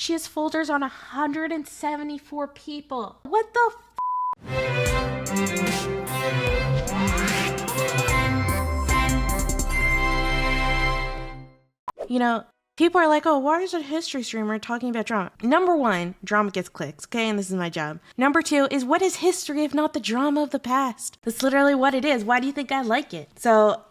She has folders on 174 people. What the You know, people are like, oh, why is a history streamer talking about drama? Number one, drama gets clicks, okay? And this is my job. Number two is, what is history if not the drama of the past? That's literally what it is. Why do you think I like it? So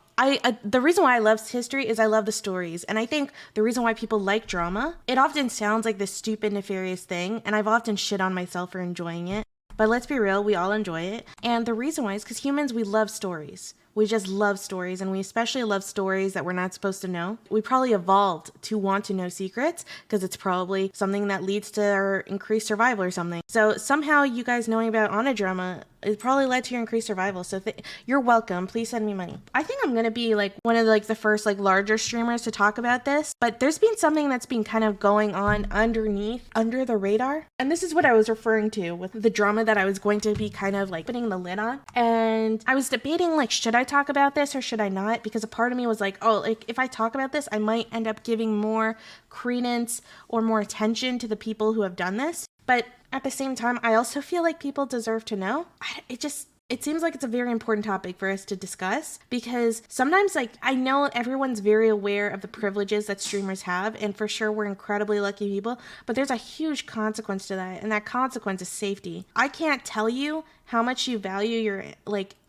the reason why I love history is I love the stories. And I think the reason why people like drama, it often sounds like this stupid, nefarious thing. And I've often shit on myself for enjoying it. But let's be real, we all enjoy it. And the reason why is because humans, we love stories. We just love stories, and we especially love stories that we're not supposed to know. We probably evolved to want to know secrets because it's probably something that leads to our increased survival or something. So somehow you guys knowing about Ana drama, it probably led to your increased survival. So you're welcome. Please send me money. I think I'm going to be like one of the first larger streamers to talk about this, but there's been something that's been kind of going on underneath, under the radar. And this is what I was referring to with the drama that I was going to be kind of putting the lid on. And I was debating should I talk about this or should I not? Because a part of me was like, oh, if I talk about this, I might end up giving more credence or more attention to the people who have done this. But at the same time, I also feel like people deserve to know. It seems like it's a very important topic for us to discuss because sometimes I know everyone's very aware of the privileges that streamers have, and for sure we're incredibly lucky people, but there's a huge consequence to that, and that consequence is safety. I can't tell you how much you value your,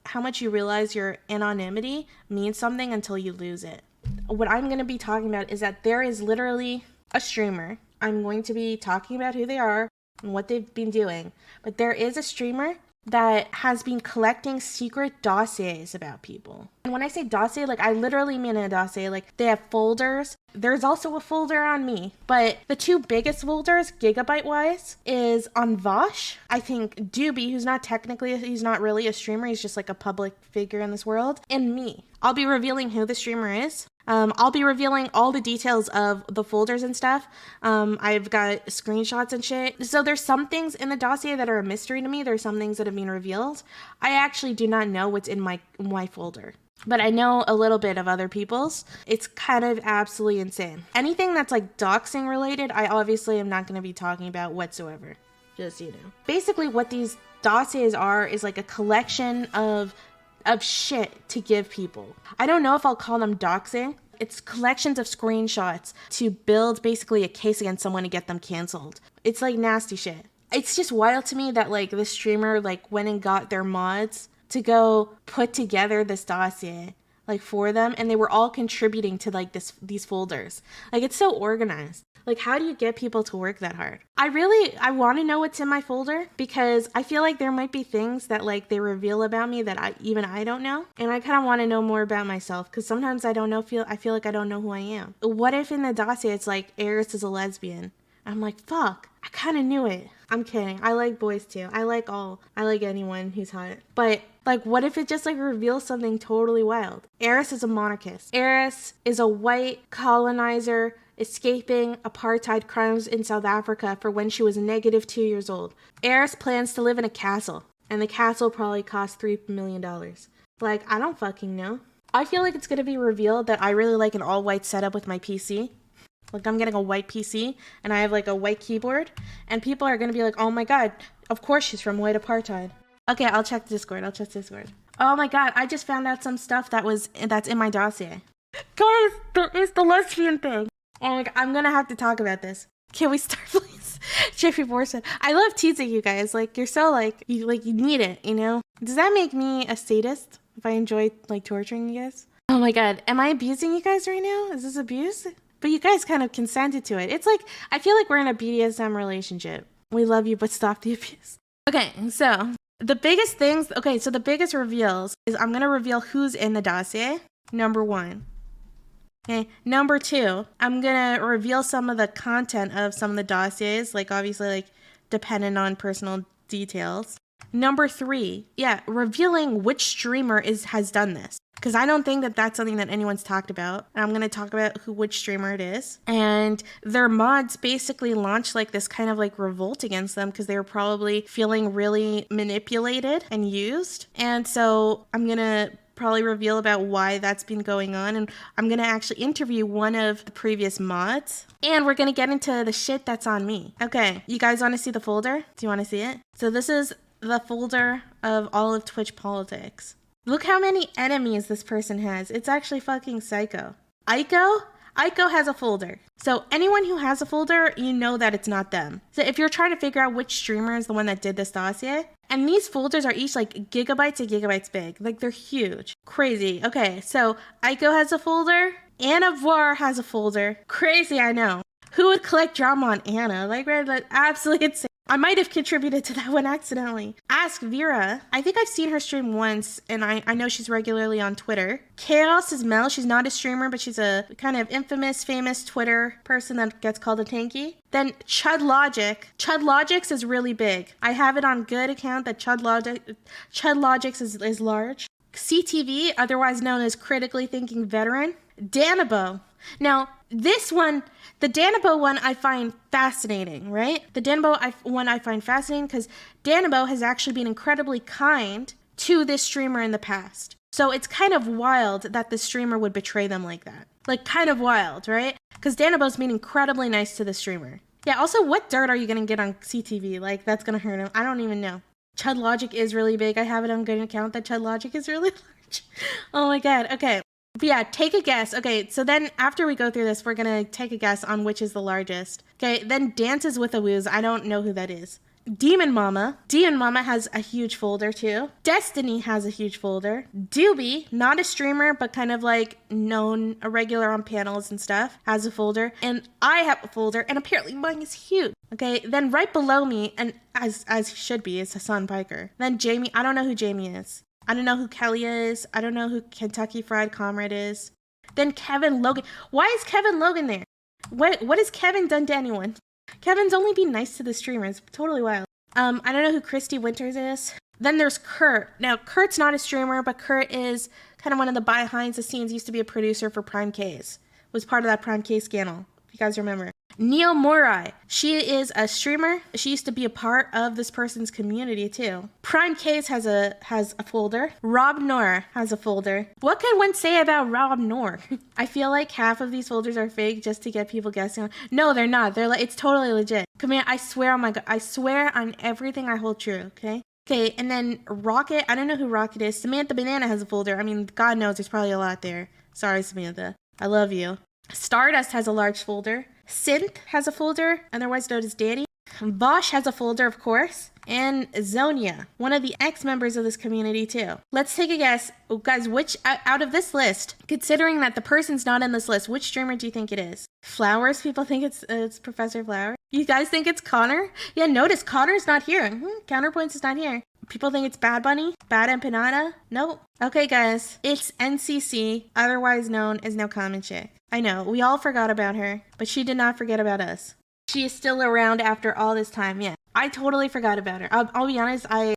how much you realize your anonymity means something until you lose it. What I'm going to be talking about is that there is literally a streamer. I'm going to be talking about who they are and what they've been doing, but there is a streamer that has been collecting secret dossiers about people. And when I say dossier, I literally mean a dossier. They have folders. There's also a folder on me. But the two biggest folders, gigabyte-wise, is on Vaush. I think Doobie, he's not really a streamer. He's just a public figure in this world. And me. I'll be revealing who the streamer is. I'll be revealing all the details of the folders and stuff. I've got screenshots and shit. So there's some things in the dossier that are a mystery to me. There's some things that have been revealed. I actually do not know what's in my folder, but I know a little bit of other people's. It's kind of absolutely insane. Anything that's doxing related, I obviously am not going to be talking about whatsoever. Just, Basically what these dossiers are is a collection of shit to give people. I don't know if I'll call them doxing. It's collections of screenshots to build basically a case against someone to get them canceled. It's nasty shit. It's just wild to me that this streamer went and got their mods to go put together this dossier for them, and they were all contributing to these folders. It's so organized. How do you get people to work that hard? I want to know what's in my folder because I feel like there might be things that they reveal about me that I don't know. And I kind of want to know more about myself because sometimes I feel like I don't know who I am. What if in the dossier it's Eris is a lesbian? I'm fuck, I kind of knew it. I'm kidding. I like boys too. I like anyone who's hot. But what if it just reveals something totally wild? Eris is a monarchist. Eris is a white colonizer escaping apartheid crimes in South Africa for when she was -2 years old. Eris plans to live in a castle, and the castle probably cost $3 million. I don't fucking know. I feel like it's gonna be revealed that I really like an all-white setup with my PC. I'm getting a white PC, and I have a white keyboard, and people are gonna be oh my god, of course she's from white apartheid. Okay, I'll check Discord. Oh my god, I just found out some stuff that's in my dossier. Guys, there is the lesbian thing. Oh my god, I'm gonna have to talk about this. Can we start, please? Jeffrey Moore said, I love teasing you guys. You're so you need it, Does that make me a sadist if I enjoy torturing you guys? Oh my god, am I abusing you guys right now? Is this abuse? But you guys kind of consented to it. It's I feel like we're in a BDSM relationship. We love you, but stop the abuse. Okay, so the biggest reveals is I'm gonna reveal who's in the dossier. Number one. Okay, number two, I'm gonna reveal some of the content of some of the dossiers, obviously dependent on personal details. Number three, revealing which streamer has done this. Because I don't think that that's something that anyone's talked about. And I'm going to talk about which streamer it is. And their mods basically launched this kind of revolt against them because they were probably feeling really manipulated and used. And so I'm going to probably reveal about why that's been going on. And I'm going to actually interview one of the previous mods. And we're going to get into the shit that's on me. Okay, you guys want to see the folder? Do you want to see it? So this is the folder of all of Twitch politics. Look how many enemies this person has. It's actually fucking psycho. Aiko has a folder. So anyone who has a folder, you know that it's not them. So if you're trying to figure out which streamer is the one that did this dossier, and these folders are each like gigabytes and gigabytes big. Like they're huge. Crazy. Okay, so Aiko has a folder. Anna Var has a folder. Crazy, I know. Who would collect drama on Anna? Like, that's absolutely insane. I might have contributed to that one accidentally. Ask Vera. I think I've seen her stream once, and I know she's regularly on Twitter. Chaos is Mel. She's not a streamer, but she's a kind of infamous, famous Twitter person that gets called a tanky. Then Chud Logic. Chud Logics is really big. I have it on good account that Chud Logics is large. CTV, otherwise known as Critically Thinking Veteran. Danabo. Now, this one, the Danabo one I find fascinating, right? The Danabo one I find fascinating because Danabo has actually been incredibly kind to this streamer in the past. So it's kind of wild that the streamer would betray them like that. Like, kind of wild, right? Because Danabo's been incredibly nice to the streamer. Yeah, also, what dirt are you going to get on CTV? Like, that's going to hurt him. I don't even know. Chud Logic is really big. I have it on good account that Chud Logic is really large. Oh my god. Okay. But yeah, take a guess. Okay, so then after we go through this, we're going to take a guess on which is the largest. Okay, then Dances with a Wooz. I don't know who that is. Demon Mama. Demon Mama has a huge folder too. Destiny has a huge folder. Doobie, not a streamer, but kind of like known, a regular on panels and stuff, has a folder. And I have a folder, and apparently mine is huge. Okay, then right below me, and as should be, is Hassan Piker. Then Jamie, I don't know who Jamie is. I don't know who Kelly is. I don't know who Kentucky Fried Comrade is. Then Kevin Logan. Why is Kevin Logan there? What has Kevin done to anyone? Kevin's only been nice to the streamers. Totally wild. I don't know who Christy Winters is. Then there's Kurt. Now, Kurt's not a streamer, but Kurt is kind of one of the behind the scenes. Used to be a producer for Prime K's. Was part of that Prime K scandal, if you guys remember. Neil Morai. She is a streamer. She used to be a part of this person's community too. Prime K's has a folder. Rob Noor has a folder. What could one say about Rob Noor? I feel like half of these folders are fake just to get people guessing. No, they're not. They're like, it's totally legit. Come here, I swear on my god. I swear on everything I hold true, okay? Okay, and then Rocket. I don't know who Rocket is. Samantha Banana has a folder. I mean, God knows there's probably a lot there. Sorry, Samantha. I love you. Stardust has a large folder. Synth has a folder, otherwise known as Danny. Vaush has a folder, of course. And Zonia, one of the ex-members of this community too. Let's take a guess. Oh, guys, which out of this list, considering that the person's not in this list, which streamer do you think it is? Flowers? People think it's Professor Flower. You guys think it's Connor? Yeah, notice Connor's not here. Counterpoints is not here. People think it's Bad Bunny? Bad Empanada? Nope. Okay, guys. It's NCC, otherwise known as No Comment Chick. I know, we all forgot about her, but she did not forget about us. She is still around after all this time, yeah. I totally forgot about her. I'll be honest, I'm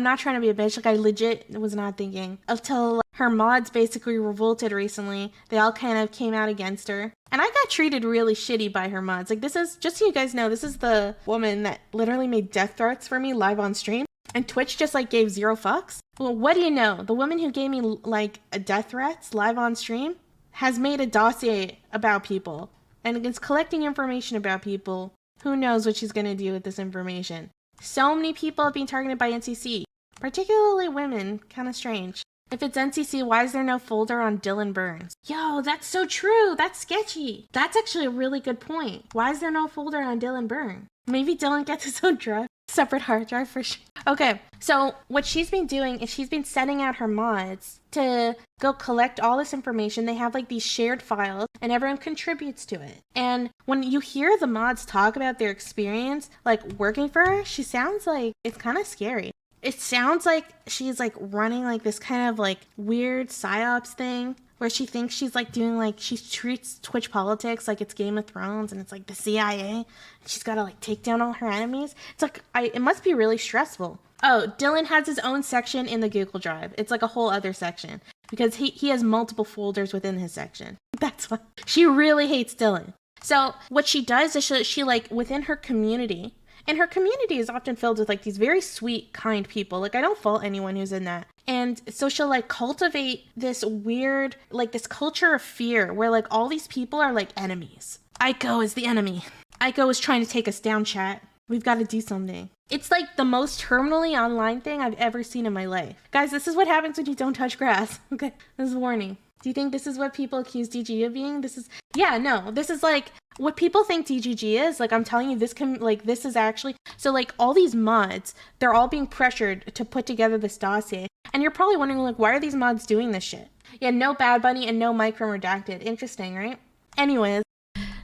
not trying to be a bitch. Like, I legit was not thinking. Until her mods basically revolted recently. They all kind of came out against her. And I got treated really shitty by her mods. Like, this is, just so you guys know, this is the woman that literally made death threats for me live on stream. And Twitch just, like, gave 0 fucks. Well, what do you know? The woman who gave me, like, death threats live on stream has made a dossier about people and is collecting information about people. Who knows what she's going to do with this information. So many people have been targeted by NCC, particularly women. Kind of strange. If it's NCC, why is there no folder on Dylan Burns? Yo, that's so true. That's sketchy. That's actually a really good point. Why is there no folder on Dylan Burns? Maybe Dylan gets his own drive. Separate hard drive for sure. Okay, so what she's been doing is she's been sending out her mods to go collect all this information. They have like these shared files and everyone contributes to it. And when you hear the mods talk about their experience like working for her, she sounds like it's kind of scary. It sounds like she's like running like this kind of like weird psyops thing where she thinks she's like doing like, she treats Twitch politics like it's Game of Thrones and it's like the CIA. She's got to like take down all her enemies. It's like, it must be really stressful. Oh, Dylan has his own section in the Google Drive. It's like a whole other section because he has multiple folders within his section. That's why she really hates Dylan. So what she does is she like within her community, And her community is often filled with like these very sweet, kind people. Like, I don't fault anyone who's in that. And so she'll like cultivate this weird, like this culture of fear where like all these people are like enemies. Aiko is the enemy. Aiko is trying to take us down, chat. We've got to do something. It's like the most terminally online thing I've ever seen in my life. Guys, this is what happens when you don't touch grass. Okay, this is a warning. Do you think this is what people accuse DGG of being? This is like what people think DGG is. Like, I'm telling you, this is actually, so like all these mods, they're all being pressured to put together this dossier. And you're probably wondering, like, why are these mods doing this shit? Yeah, no Bad Bunny and no Mike from Redacted. Interesting, right? Anyways,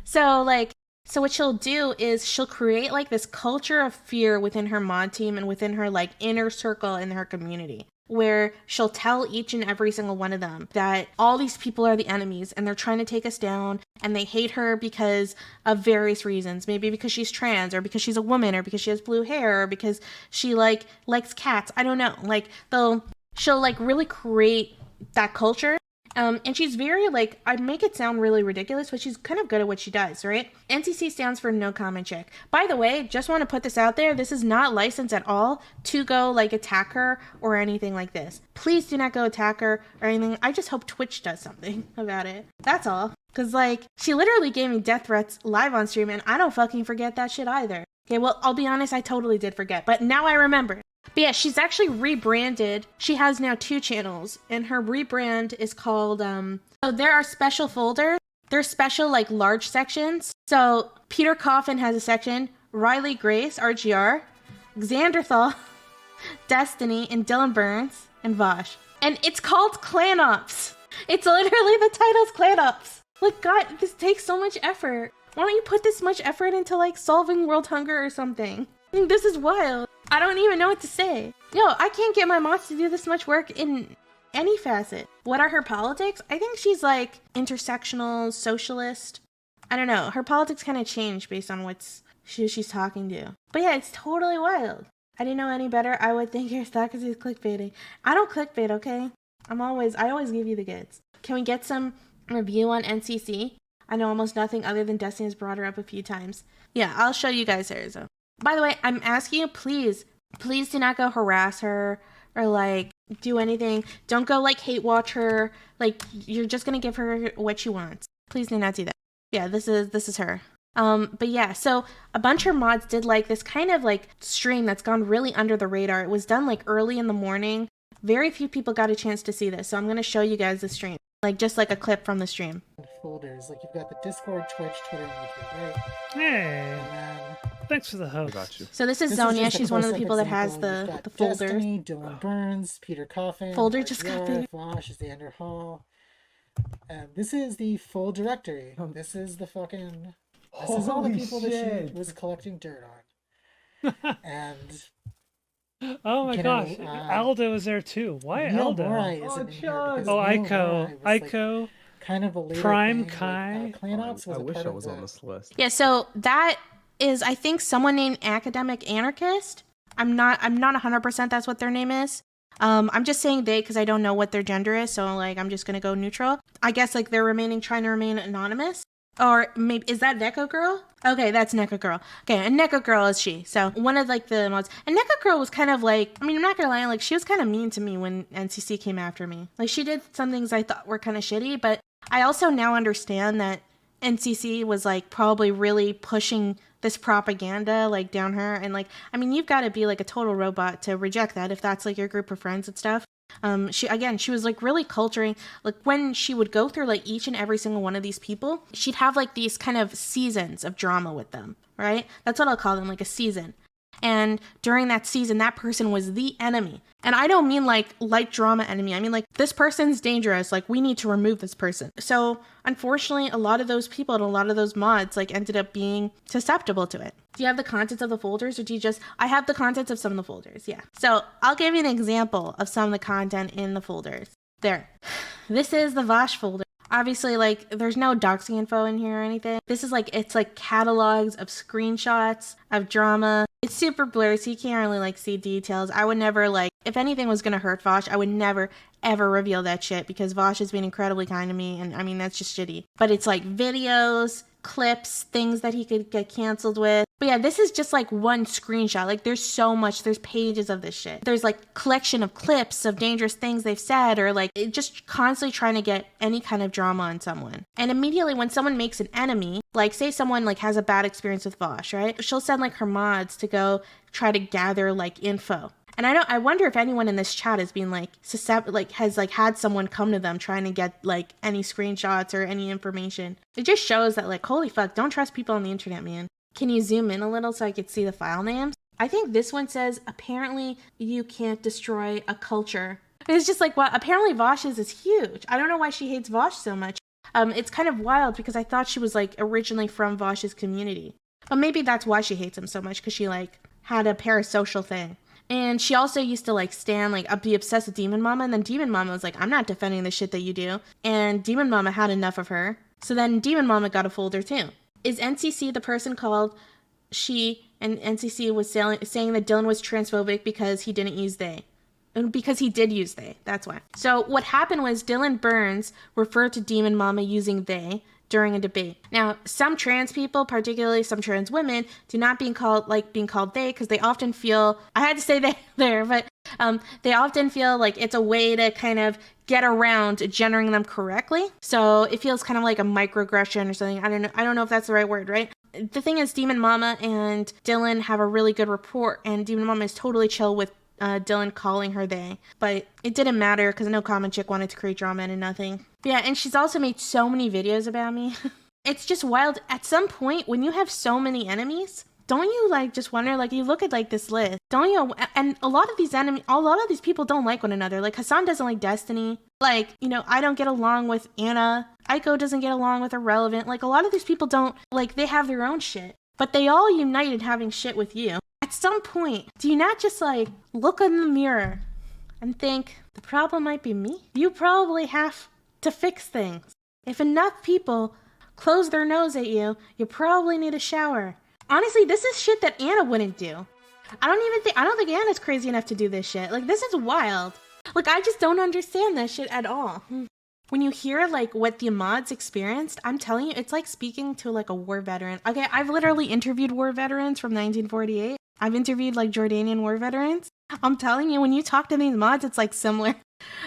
so what she'll do is she'll create like this culture of fear within her mod team and within her like inner circle in her community, where she'll tell each and every single one of them that all these people are the enemies and they're trying to take us down and they hate her because of various reasons. Maybe because she's trans, or because she's a woman, or because she has blue hair, or because she like likes cats. I don't know. Like, she'll like really create that culture. And she's very like, I make it sound really ridiculous, but she's kind of good at what she does, right? NCC stands for no comment chick. By the way, just want to put this out there. This is not licensed at all to go like attack her or anything like this. Please do not go attack her or anything. I just hope Twitch does something about it. That's all. Cause like, she literally gave me death threats live on stream and I don't fucking forget that shit either. Okay, well, I'll be honest, I totally did forget, but now I remember. But yeah, she's actually rebranded. She has now 2 channels, and her rebrand is called, so there are special folders. There's special, like, large sections. So Peter Coffin has a section, Riley Grace, RGR, Xanderthal, Destiny, and Dylan Burns, and VOWSH. And it's called Clan Ops. It's literally, the title's Clan Ops. Like, God, this takes so much effort. Why don't you put this much effort into, like, solving world hunger or something? I mean, this is wild. I don't even know what to say. Yo, I can't get my mods to do this much work in any facet. What are her politics? I think she's like intersectional, socialist. I don't know. Her politics kind of change based on she's talking to. But yeah, it's totally wild. I didn't know any better. I would think Aristocracy is clickbaiting. I don't clickbait, okay? I always give you the goods. Can we get some review on NCC? I know almost nothing other than Destiny has brought her up a few times. Yeah, I'll show you guys hers. By the way, I'm asking you, please do not go harass her or like do anything. Don't go like hate watch her. Like, you're just gonna give her what she wants. Please do not do that. Yeah, this is her. But yeah, so a bunch of mods did like this kind of like stream that's gone really under the radar. It was done like early in the morning. Very few people got a chance to see this, so I'm gonna show you guys the stream. Like, just like a clip from the stream. Folders, like you've got the Discord, Twitch, Twitter, and YouTube, right? Hey. Thanks for the host. Got you. So this is Zonia. She's one of the people that has the folders. Destiny, Dylan Burns, Peter Coffin, Folder just got big. VOWSH is Xander Hall. And this is the full directory. This is the fucking. This is all the people that she was collecting dirt on. And. Oh my gosh, Aldo is there too. Why Aldo? Aiko. Aiko. Kind of a later Prime thing. Kai. Clan Ops was I a wish part I of was on this list. Yeah, so that is, I think, someone named Academic Anarchist. I'm not 100% that's what their name is. I'm just saying they because I don't know what their gender is, so like I'm just gonna go neutral. I guess like they're trying to remain anonymous. Or maybe, is that Neko Girl? Okay, that's Neko Girl. Okay, and Neko Girl is she. So one of like the mods. And Neko Girl was kind of like, I mean, I'm not gonna lie, like she was kind of mean to me when NCC came after me. Like she did some things I thought were kind of shitty, but I also now understand that NCC was like probably really pushing this propaganda like down her. And like, I mean, you've got to be like a total robot to reject that if that's like your group of friends and stuff. She was like really culturing, like when she would go through like each and every single one of these people, she'd have like these kind of seasons of drama with them, right? That's what I'll call them, like a season. And during that season, that person was the enemy. And I don't mean like light drama enemy. I mean like this person's dangerous. Like we need to remove this person. So unfortunately, a lot of those people and a lot of those mods like ended up being susceptible to it. Do you have the contents of the folders or do you just... I have the contents of some of the folders, yeah. So I'll give you an example of some of the content in the folders. There. This is the VOWSH folder. Obviously, like, there's no doxing info in here or anything. This is like, it's like catalogs of screenshots of drama. It's super blurry, so you can't really like see details. I would never like, if anything was gonna hurt VOWSH, I would never ever reveal that shit because VOWSH has been incredibly kind to me, and I mean, that's just shitty. But it's like videos, clips, things that he could get canceled with. But yeah, this is just like one screenshot. Like there's so much, there's pages of this shit. There's like collection of clips of dangerous things they've said, or like just constantly trying to get any kind of drama on someone. And immediately when someone makes an enemy, like say someone like has a bad experience with VOWSH, right? She'll send like her mods to go try to gather like info. And I wonder if anyone in this chat has been like has like had someone come to them trying to get like any screenshots or any information. It just shows that like, holy fuck, don't trust people on the internet, man. Can you zoom in a little so I could see the file names? I think this one says, apparently you can't destroy a culture. It's just like, well, apparently VOWSH is huge. I don't know why she hates VOWSH so much. It's kind of wild because I thought she was like originally from VOWSH's community. But maybe that's why she hates him so much, because she like had a parasocial thing. And she also used to like stand like be obsessed with Demon Mama, and then Demon Mama was like, I'm not defending the shit that you do. And Demon Mama had enough of her. So then Demon Mama got a folder too. Is NCC the person called she, and NCC was saying that Dylan was transphobic because he didn't use they? And because he did use they, that's why. So what happened was Dylan Burns referred to Demon Mama using they during a debate. Now, some trans people, particularly some trans women, do not being called they, because they often feel, I had to say they there, but they often feel like it's a way to kind of get around gendering them correctly. So it feels kind of like a microaggression or something. I don't know if that's the right word, right? The thing is, Demon Mama and Dylan have a really good rapport, and Demon Mama is totally chill with Dylan calling her they, but it didn't matter because no common chick wanted to create drama and nothing. But yeah, and she's also made so many videos about me. It's just wild. At some point, when you have so many enemies, don't you like just wonder, like you look at like this list, don't you? And a lot of these people don't like one another. Like Hassan doesn't like Destiny. Like, you know, I don't get along with Anna. Aiko doesn't get along with Irrelevant. Like a lot of these people don't, like they have their own shit, but they all unite in having shit with you. At some point, do you not just like look in the mirror and think the problem might be me? You probably have to fix things. If enough people close their nose at you, you probably need a shower. Honestly, this is shit that Anna wouldn't do. I don't think Anna's crazy enough to do this shit. Like, this is wild. Like, I just don't understand that shit at all. When you hear, like, what the mods experienced, I'm telling you, it's like speaking to, like, a war veteran. Okay, I've literally interviewed war veterans from 1948. I've interviewed, like, Jordanian war veterans. I'm telling you, when you talk to these mods, it's, like, similar.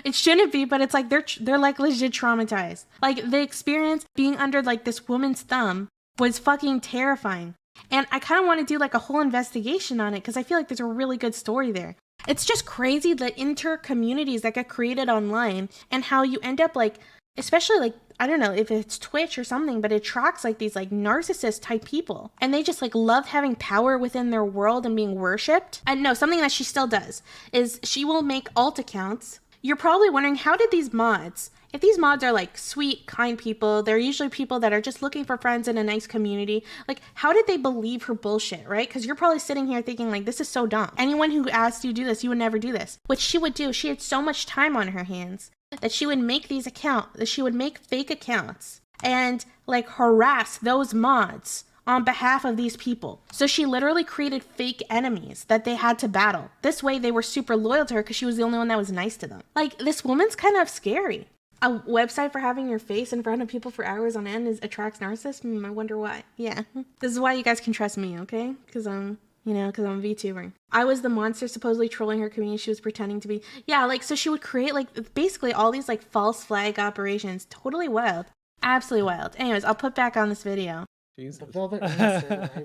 It shouldn't be, but it's, like, they're like, legit traumatized. Like, the experience being under, like, this woman's thumb was fucking terrifying. And I kind of want to do, like, a whole investigation on it, because I feel like there's a really good story there. It's just crazy the inter-communities that get created online and how you end up, like, especially, like, I don't know if it's Twitch or something, but it attracts, like, these, like, narcissist type people. And they just, like, love having power within their world and being worshipped. And no, something that she still does is she will make alt accounts. You're probably wondering, how did these mods... If these mods are like sweet, kind people, they're usually people that are just looking for friends in a nice community. Like, how did they believe her bullshit, right? Because you're probably sitting here thinking, like, this is so dumb. Anyone who asked you to do this, you would never do this. What she would do, she had so much time on her hands that she would make these accounts, that she would make fake accounts and like harass those mods on behalf of these people. So she literally created fake enemies that they had to battle. This way they were super loyal to her because she was the only one that was nice to them. Like, this woman's kind of scary. A website for having your face in front of people for hours on end attracts narcissists? I wonder why. Yeah. This is why you guys can trust me, okay? Because I'm a VTuber. I was the monster supposedly trolling her community. She was pretending to be. Yeah, like, so she would create, like, basically all these, like, false flag operations. Totally wild. Absolutely wild. Anyways, I'll put back on this video. Jesus. The Velvet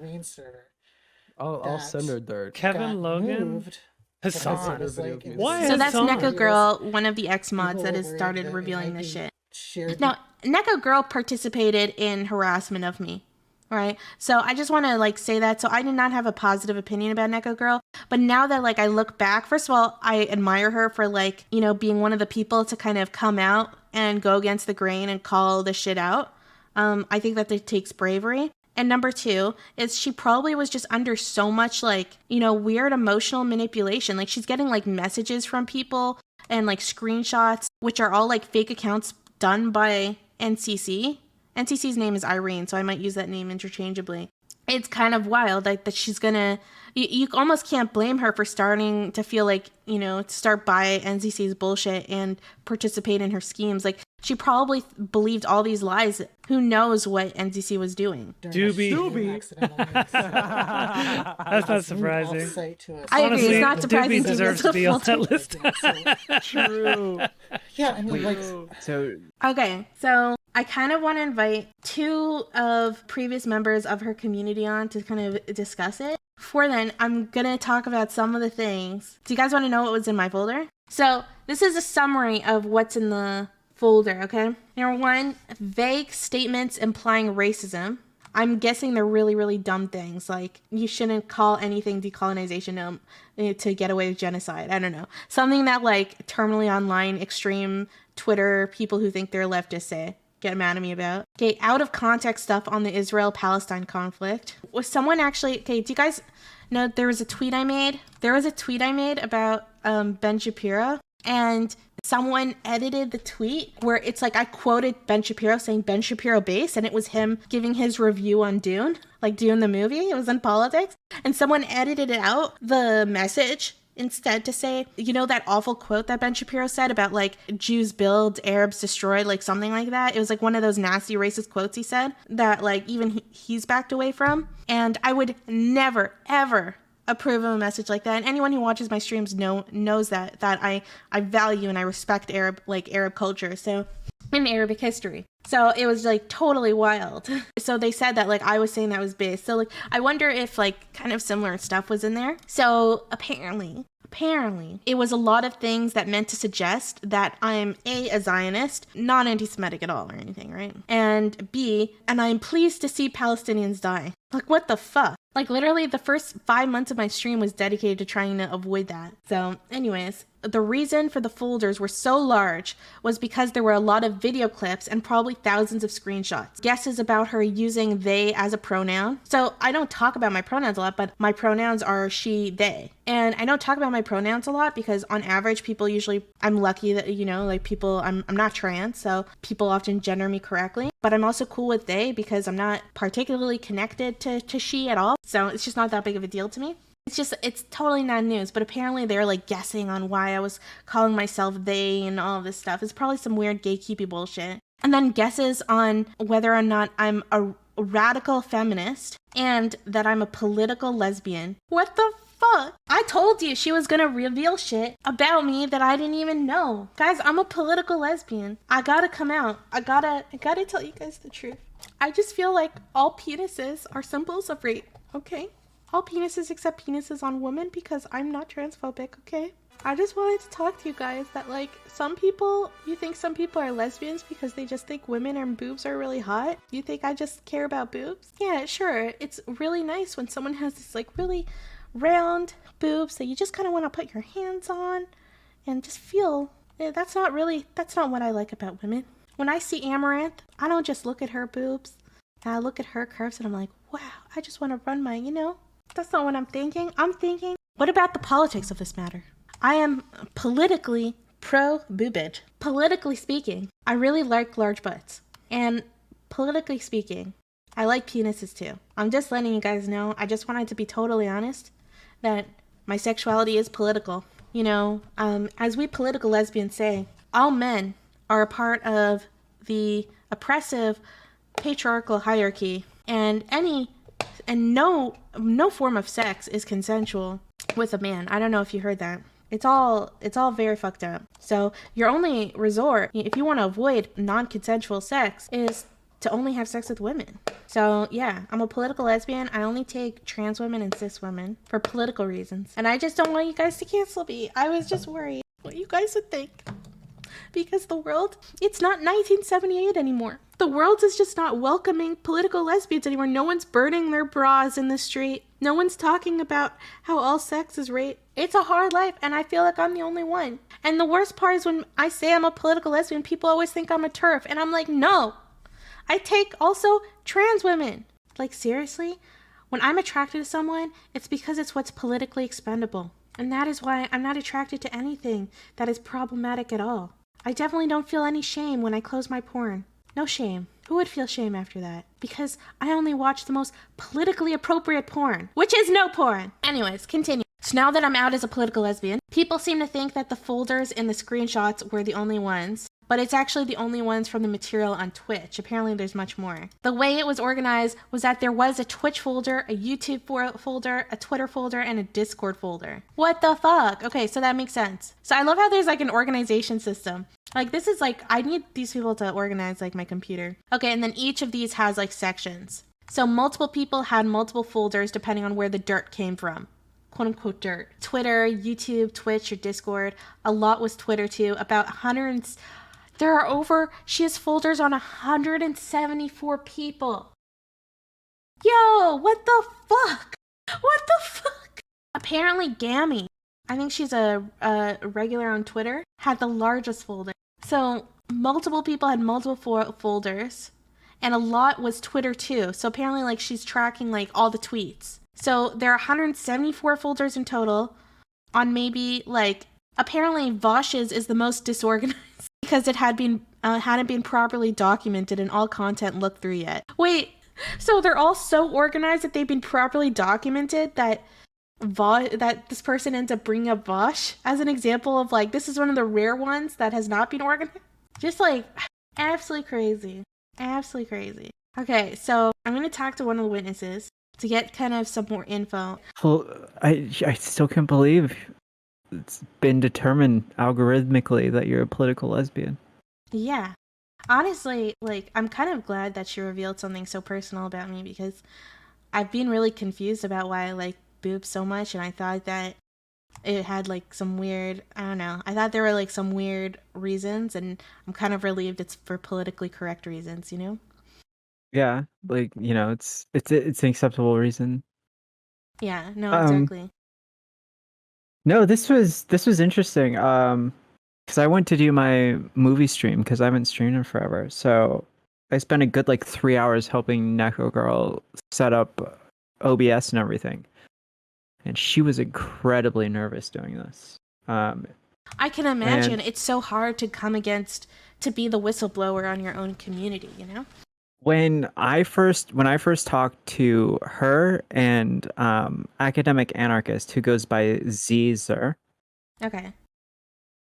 Rain server. I'll send her dirt. Kevin Logan? Hassan. Why So that's Hassan? Neko Girl, one of the ex-mods that has started revealing this shit. Now, Neko Girl participated in harassment of me, right? So I just want to, like, say that. So I did not have a positive opinion about Neko Girl, but now that, like, I look back, first of all, I admire her for, like, you know, being one of the people to kind of come out and go against the grain and call the shit out. I think that it takes bravery. And number two is she probably was just under so much, like, you know, weird emotional manipulation. Like, she's getting, like, messages from people and, like, screenshots, which are all, like, fake accounts done by NCC. NCC's name is Irene, so I might use that name interchangeably. It's kind of wild, like, that she's gonna... You almost can't blame her for starting to feel like, you know, to start by NCC's bullshit and participate in her schemes. Like, She probably believed all these lies. Who knows what NCC was doing? Doobie. That's not surprising. I agree. It's not surprising. Doobie deserves to be on that list. True. Yeah, I mean, like... So... Okay, so I kind of want to invite 2 of previous members of her community on to kind of discuss it. Before then, I'm going to talk about some of the things. Do you guys want to know what was in my folder? So this is a summary of what's in the folder, okay? Number 1, vague statements implying racism. I'm guessing they're really, really dumb things. Like, you shouldn't call anything decolonization to get away with genocide. I don't know. Something that, like, terminally online, extreme Twitter people who think they're leftists say. Get mad at me about. Okay, out of context stuff on the Israel-Palestine conflict. Was someone actually... Okay, do you guys know there was a tweet I made? There was a tweet I made about Ben Shapiro. And someone edited the tweet where it's like I quoted Ben Shapiro saying Ben Shapiro base, and it was him giving his review on Dune, like Dune the movie. It was in politics. And someone edited out the message instead to say, you know, that awful quote that Ben Shapiro said about like Jews build, Arabs destroy, like something like that. It was like one of those nasty racist quotes he said that like even he's backed away from. And I would never, ever approve of a message like that. And anyone who watches my streams knows that I value and I respect Arab culture. So in Arabic history. So it was like totally wild. So they said that like I was saying that was based. So like I wonder if like kind of similar stuff was in there. So apparently it was a lot of things that meant to suggest that I'm a Zionist, not anti-Semitic at all or anything, right? And B, and I'm pleased to see Palestinians die. Like what the fuck? Like literally the first 5 months of my stream was dedicated to trying to avoid that. So anyways, the reason for the folders were so large was because there were a lot of video clips and probably thousands of screenshots. Guesses about her using they as a pronoun. So I don't talk about my pronouns a lot, but my pronouns are she, they. And I don't talk about my pronouns a lot because on average people usually, I'm lucky that, you know, like people, I'm not trans, so people often gender me correctly. But I'm also cool with they because I'm not particularly connected to she at all. So it's just not that big of a deal to me. It's totally not news, but apparently they're like guessing on why I was calling myself they and all of this stuff. It's probably some weird gatekeepy bullshit. And then guesses on whether or not I'm a radical feminist and that I'm a political lesbian. What the fuck? I told you she was gonna reveal shit about me that I didn't even know. Guys, I'm a political lesbian. I gotta come out. I gotta tell you guys the truth. I just feel like all penises are symbols of rape, okay? All penises except penises on women because I'm not transphobic, okay? I just wanted to talk to you guys that like you think some people are lesbians because they just think women and boobs are really hot? You think I just care about boobs? Yeah, sure. It's really nice when someone has this like really round boobs that you just kind of want to put your hands on and just feel. That's not what I like about women. When I see Amaranth, I don't just look at her boobs. I look at her curves and I'm like, wow, I just want to run my, you know? That's not what I'm thinking. I'm thinking, what about the politics of this matter? I am politically pro-boobage. Politically speaking, I really like large butts. And politically speaking, I like penises too. I'm just letting you guys know. I just wanted to be totally honest that my sexuality is political. You know, as we political lesbians say, all men are a part of the oppressive patriarchal hierarchy, and no form of sex is consensual with a man. I don't know if you heard that. It's all very fucked up. So your only resort, if you want to avoid non-consensual sex, is to only have sex with women. So yeah, I'm a political lesbian. I only take trans women and cis women for political reasons. And I just don't want you guys to cancel me. I was just worried what you guys would think. Because the world, it's not 1978 anymore. The world is just not welcoming political lesbians anymore. No one's burning their bras in the street. No one's talking about how all sex is rape. It's a hard life, and I feel like I'm the only one. And the worst part is when I say I'm a political lesbian, people always think I'm a TERF. And I'm like, no. I take also trans women. Like, seriously? When I'm attracted to someone, it's because it's what's politically expendable. And that is why I'm not attracted to anything that is problematic at all. I definitely don't feel any shame when I close my porn. No shame. Who would feel shame after that? Because I only watch the most politically appropriate porn, which is no porn. Anyways, continue. So now that I'm out as a political lesbian, people seem to think that the folders and the screenshots were the only ones. but it's actually the only ones from the material on Twitch. Apparently there's much more. The way it was organized was that there was a Twitch folder, a YouTube folder, a Twitter folder, and a Discord folder. What the fuck? Okay, so that makes sense. So I love how there's like an organization system. Like this is like, I need these people to organize like my computer. Okay, and then each of these has like sections. So multiple people had multiple folders depending on where the dirt came from. Quote unquote dirt. Twitter, YouTube, Twitch, or Discord. A lot was Twitter too. About 100. She has folders on 174 people. Yo, what the fuck? What the fuck? Apparently Gammy, I think she's a regular on Twitter, had the largest folder. So multiple people had multiple folders, and a lot was Twitter too. So apparently like she's tracking like all the tweets. So there are 174 folders in total on maybe like, apparently VOWSH is the most disorganized because it hadn't been properly documented and all content looked through yet. Wait, so they're all so organized that they've been properly documented that this person ends up bringing up VOWSH as an example of like, this is one of the rare ones that has not been organized? Just like, absolutely crazy. Absolutely crazy. Okay, so I'm going to talk to one of the witnesses to get kind of some more info. Well, I still can't believe it's been determined algorithmically that you're a political lesbian. Yeah. Honestly, like, I'm kind of glad that she revealed something so personal about me because I've been really confused about why I like boobs so much, and I thought that it had like some weird, I don't know, I thought there were like some weird reasons, and I'm kind of relieved it's for politically correct reasons, you know? Yeah, like, you know, it's an acceptable reason. Yeah, no, exactly. No, this was interesting. Because I went to do my movie stream because I haven't streamed in forever. So I spent a good like 3 hours helping Neko Girl set up OBS and everything. And she was incredibly nervous doing this. I can imagine. It's so hard to to be the whistleblower on your own community, you know? When I first talked to her and Academic Anarchist, who goes by Zer. Okay.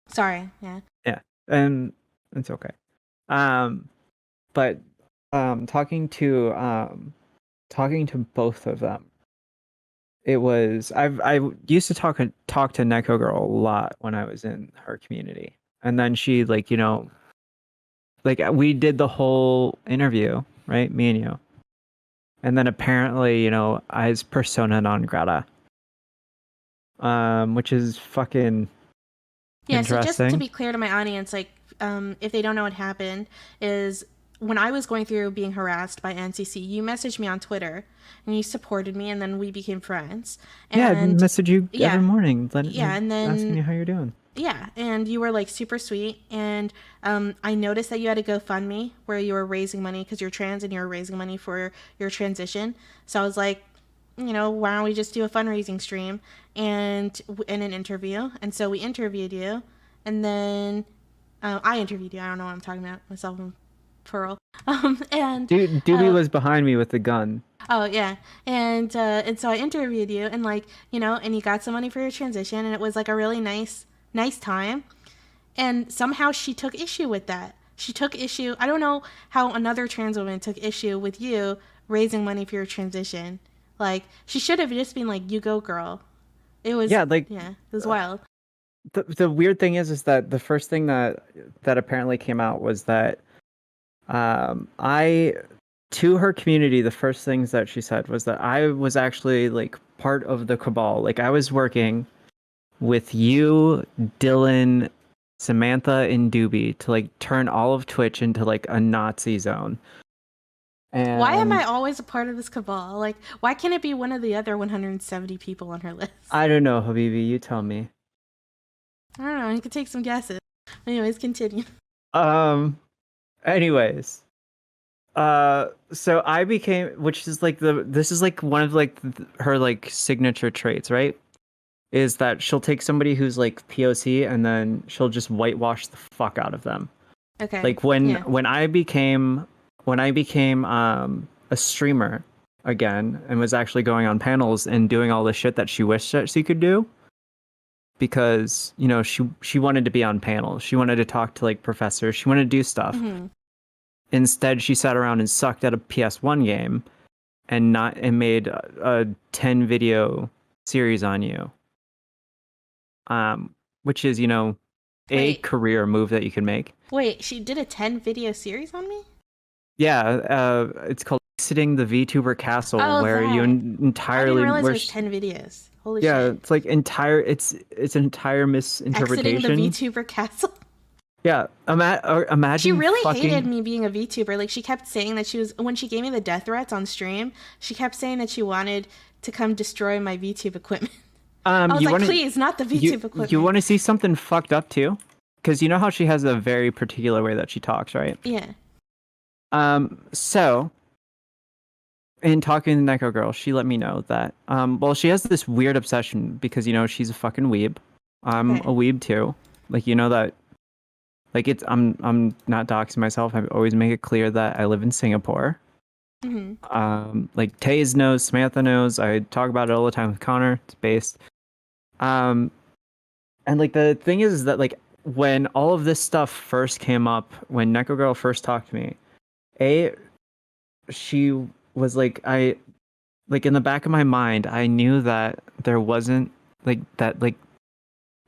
Sorry, yeah. Yeah, and it's okay. But talking to both of them, it was I used to talk to Neko Girl a lot when I was in her community, and then she like, you know, like we did the whole interview, right, me and you, and then apparently, you know, I was persona non grata, which is fucking so just to be clear to my audience, like, if they don't know what happened, is when I was going through being harassed by NCC, you messaged me on Twitter and you supported me, and then we became friends. And yeah, I message you every morning, and then asking you how you're doing. Yeah, and you were like super sweet, and I noticed that you had a GoFundMe where you were raising money because you're trans and you were raising money for your transition. So I was like, you know, why don't we just do a fundraising stream and an interview? And so we interviewed you, and then I interviewed you. I don't know what I'm talking about, myself and Pearl. And Doobie was behind me with the gun. Oh yeah, and so I interviewed you, and like, you know, and you got some money for your transition, and it was like a really nice time. And somehow she took issue with that. She took issue. I don't know how another trans woman took issue with you raising money for your transition. Like, she should have just been like, you go girl. It was, it was wild. The weird thing is that the first thing that apparently came out was that to her community, the first things that she said was that I was actually like part of the cabal. Like, I was working with you, Dylan, Samantha, and Doobie to like turn all of Twitch into like a Nazi zone. And why am I always a part of this cabal? Like, why can't it be one of the other 170 people on her list? I don't know, Habibi. You tell me. I don't know. You could take some guesses. Anyways, continue. Anyways. So I became, which is like this is like one of like her like signature traits, right? Is that she'll take somebody who's like POC and then she'll just whitewash the fuck out of them. Okay. Like when I became a streamer again and was actually going on panels and doing all the shit that she wished that she could do, because she wanted to be on panels. She wanted to talk to like professors. She wanted to do stuff. Mm-hmm. Instead, she sat around and sucked at a PS1 game and made a 10 video series on you. Which is, a Wait. career move that you can make. Wait, she did a 10 video series on me? Yeah, it's called Exiting the VTuber Castle, where you entirely... I didn't realize it was 10 videos. Holy shit. Yeah, it's like it's entire misinterpretation. Exiting the VTuber Castle? Yeah, imagine she really hated me being a VTuber. Like, she kept saying that when she gave me the death threats on stream, she kept saying that she wanted to come destroy my VTube equipment. I was like, please, not the VTube equipment. You want to see something fucked up too? Because you know how she has a very particular way that she talks, right? Yeah. So, in talking to the Neko girl, she let me know that, she has this weird obsession because, she's a fucking weeb. I'm a weeb too. Like, that, like, I'm not doxing myself. I always make it clear that I live in Singapore. Mm-hmm. Like, Taze knows, Samantha knows. I talk about it all the time with Connor. It's based. And like, the thing is that, like, when all of this stuff first came up, when Neko girl first talked to me, she was like, in the back of my mind, I knew that there wasn't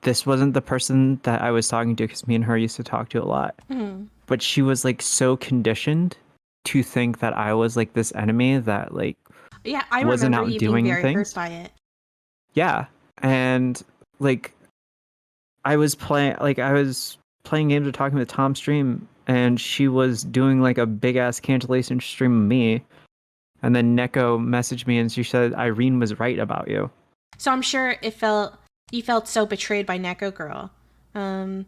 this wasn't the person that I was talking to, because me and her used to talk to a lot. Mm-hmm. But she was like so conditioned to think that I was like this enemy that like I wasn't remember out you doing being very things. hurt by it. Yeah, and like I was playing games or talking with Tom stream, and she was doing like a big ass cancellation stream of me, and then Neko messaged me and she said Irene was right about you. So I'm sure you felt so betrayed by Neko girl in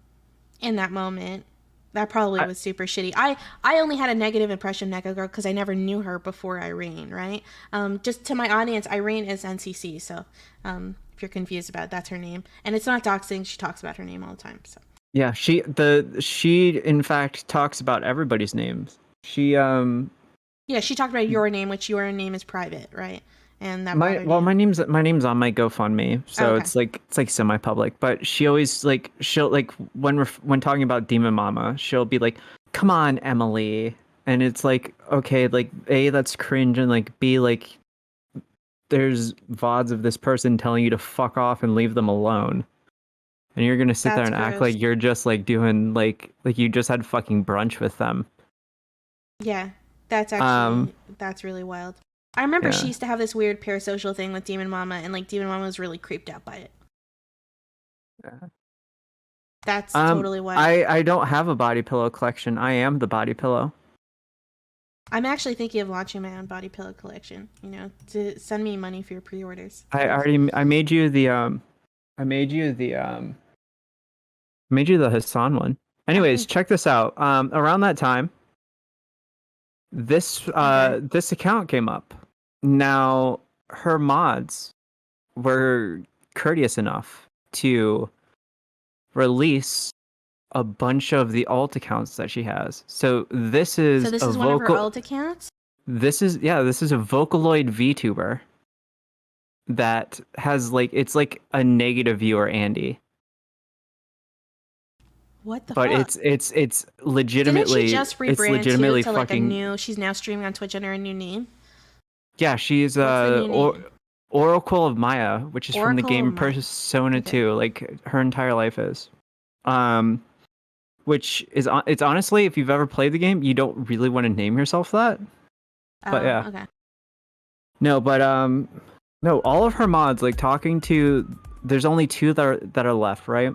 that moment. That probably was super shitty. I only had a negative impression of Neko girl because I never knew her before Irene, right? Just to my audience, Irene is NCC, so if you're confused about it, that's her name. And it's not doxing, she talks about her name all the time. So yeah, she in fact talks about everybody's names. She talked about your name, which your name is private, right? And that my name's on my GoFundMe, so it's like semi-public. But she always she'll when talking about Demon Mama, she'll be like, "Come on, Emily," and it's like, okay, like A, that's cringe, and like B, like there's VODs of this person telling you to fuck off and leave them alone, and you're gonna sit there and act like you're just like doing like you just had fucking brunch with them. Yeah, that's actually that's really wild. I remember she used to have this weird parasocial thing with Demon Mama, and like Demon Mama was really creeped out by it. Yeah. That's totally wild. I don't have a body pillow collection. I am the body pillow. I'm actually thinking of launching my own body pillow collection. To send me money for your pre-orders. I made you the Hassan one. Anyways, check this out. Around that time, this account came up. Now, her mods were courteous enough to release a bunch of the alt accounts that she has. So this is one of her alt accounts? This is a Vocaloid VTuber that has it's like a negative viewer Andy. What the fuck? But it's legitimately... Didn't she just rebrand to fucking... a new... She's now streaming on Twitch under a new name? Yeah, she's Oracle of Maya, which is from the game Persona 2. Like, her entire life is. Which is... It's honestly, if you've ever played the game, you don't really want to name yourself that. But yeah. Okay. No, but... No, all of her mods, like, talking to... There's only 2 that are left, right?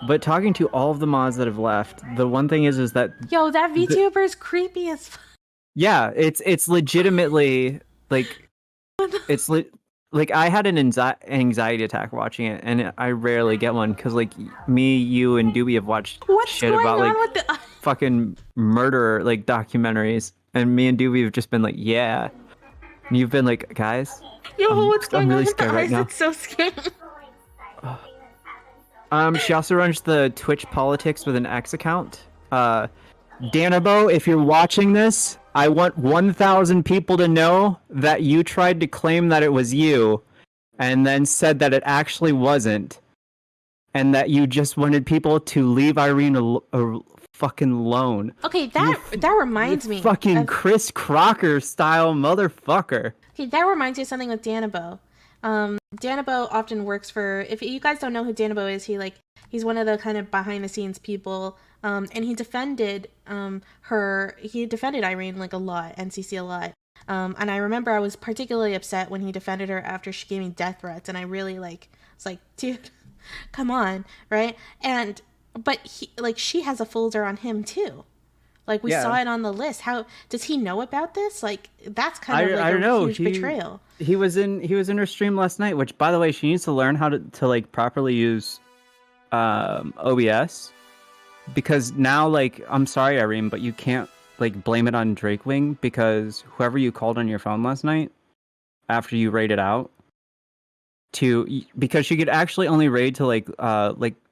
But talking to all of the mods that have left, the one thing is that... Yo, that VTuber is creepy as fuck. Yeah, it's legitimately, like... It's like, I had an anxiety attack watching it, and I rarely get one, because, like, me, you, and Doobie have watched shit about, like, fucking murder, like, documentaries, and me and Doobie have just been like, yeah. And you've been like, guys... Yo, what's going on with the right eyes? now. It's so scary. She also runs the Twitch Politics with an X account. Danabo, if you're watching this, I want 1,000 people to know that you tried to claim that it was you, and then said that it actually wasn't, and that you just wanted people to leave Irene fucking alone. Okay, that reminds me. Fucking Chris Crocker style motherfucker. Okay, that reminds me of something with Danabo. Danabo often works for. If you guys don't know who Danabo is, he's one of the kind of behind the scenes people. And he defended He defended Irene like a lot, NCC a lot. And I remember I was particularly upset when he defended her after she gave me death threats, and I really was like, dude, come on, right? But she has a folder on him too. Like, we saw it on the list. How does he know about this? Like, that's kind of like a huge betrayal. He was in her stream last night, which, by the way, she needs to learn how to like properly use OBS, because now, like, I'm sorry, Irene, but you can't like blame it on Drakewing, because whoever you called on your phone last night after you raided out because she could actually only raid to like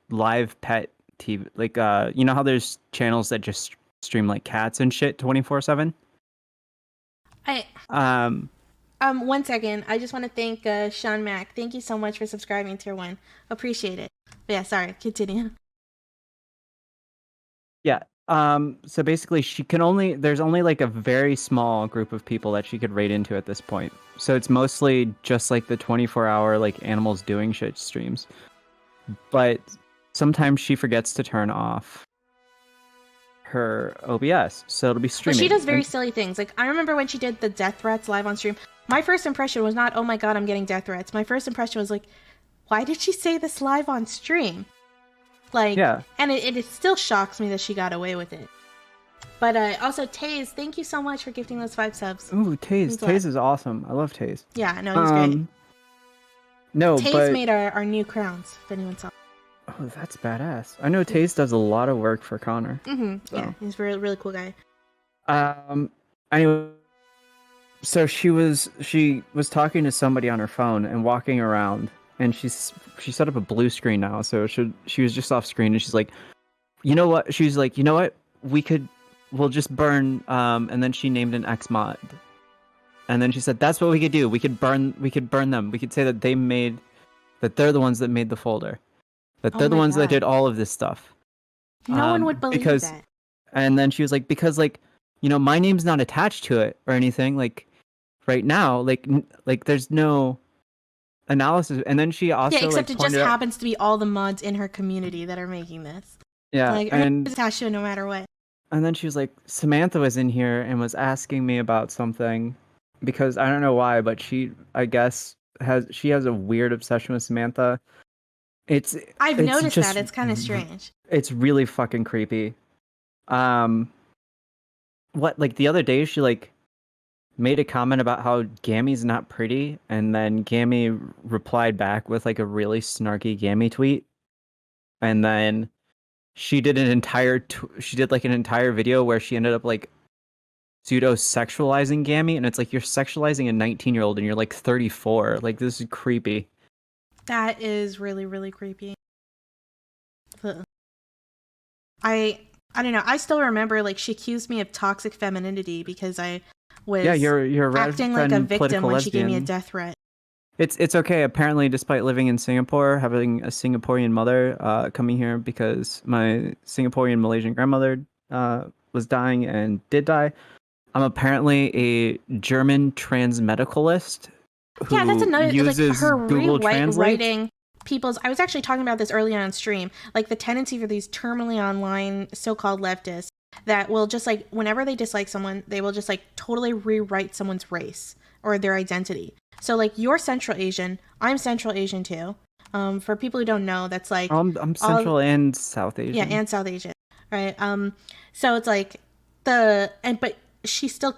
live pet TV, like you know how there's channels that just stream like cats and shit 24/7. One second, I just want to thank Sean Mack. Thank you so much for subscribing to Tier 1. Appreciate it. But yeah, sorry, continue. Yeah. So basically there's only like a very small group of people that she could raid into at this point. So it's mostly just like the 24-hour like animals doing shit streams. But sometimes she forgets to turn off her OBS, so it'll be streaming. Well, she does very silly things. Like, I remember when she did the death threats live on stream, my first impression was not, oh my god, I'm getting death threats. My first impression was like, why did she say this live on stream? Like, yeah. And it still shocks me that she got away with it. But also, Taze, thank you so much for gifting those 5 subs. Ooh, Taze. Taze is awesome. I love Taze. Yeah, no, he's great. No, Taze made our new crowns, if anyone saw. Oh, that's badass. I know Taze does a lot of work for Connor. Mm-hmm. So. Yeah, he's a really, really cool guy. Anyway, so she was talking to somebody on her phone and walking around, and she set up a blue screen now, so she was just off screen, and she's like, you know what? She's like, you know what? We'll just burn. And then she named an X mod, and then she said, that's what we could do. We could burn them. We could say that they're the ones that made the folder. That they're the ones that did all of this stuff. No one would believe that. And then she was like, because like, you know, my name's not attached to it or anything. Like, right now, like there's no analysis. And then she also except it just happens to be all the mods in her community that are making this. Yeah, like, and it's attached to it no matter what. And then she was like, Samantha was in here and was asking me about something, because I don't know why, but I guess she has a weird obsession with Samantha. I've noticed that. It's kind of strange. It's really fucking creepy. Like the other day she like made a comment about how Gammy's not pretty, and then Gammy replied back with like a really snarky Gammy tweet, and then she did an entire video where she ended up like pseudo sexualizing Gammy, and it's like, you're sexualizing a 19-year-old and you're like 34. Like, this is creepy. That is really, really creepy. I don't know. I still remember, like, she accused me of toxic femininity because I was you're acting like a victim when she gave me a death threat. It's okay. Apparently, despite living in Singapore, having a Singaporean mother, coming here because my Singaporean Malaysian grandmother was dying and did die, I'm apparently a German transmedicalist. Yeah, that's another, like, her Google rewriting people's. I was actually talking about this earlier on stream, like the tendency for these terminally online so-called leftists that will just, like, whenever they dislike someone, they will just like totally rewrite someone's race or their identity. So like, you're Central Asian, I'm Central Asian too. For people who don't know, that's like I'm Central and South Asian. Yeah, and South Asian, right? So it's like but she still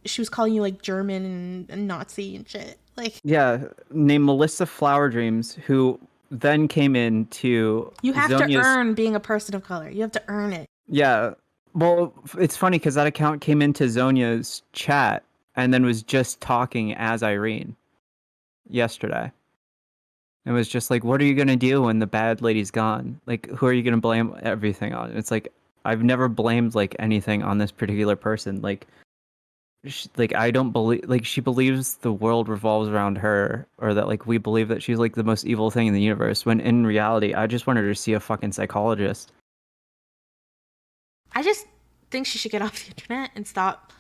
she was calling you like German and Nazi and shit. Like, yeah, named Melissa Flower Dreams, who then came into you have to earn being a person of color. You have to earn it. Yeah. Well, it's funny because that account came into Zonia's chat and then was just talking as Irene yesterday. It was just like, what are you going to do when the bad lady's gone? Like, who are you going to blame everything on? It's like, I've never blamed like anything on this particular person. Like, like I don't believe, like she believes the world revolves around her, or that like we believe that she's like the most evil thing in the universe, when in reality I just wanted her to see a fucking psychologist. I just think she should get off the internet and stop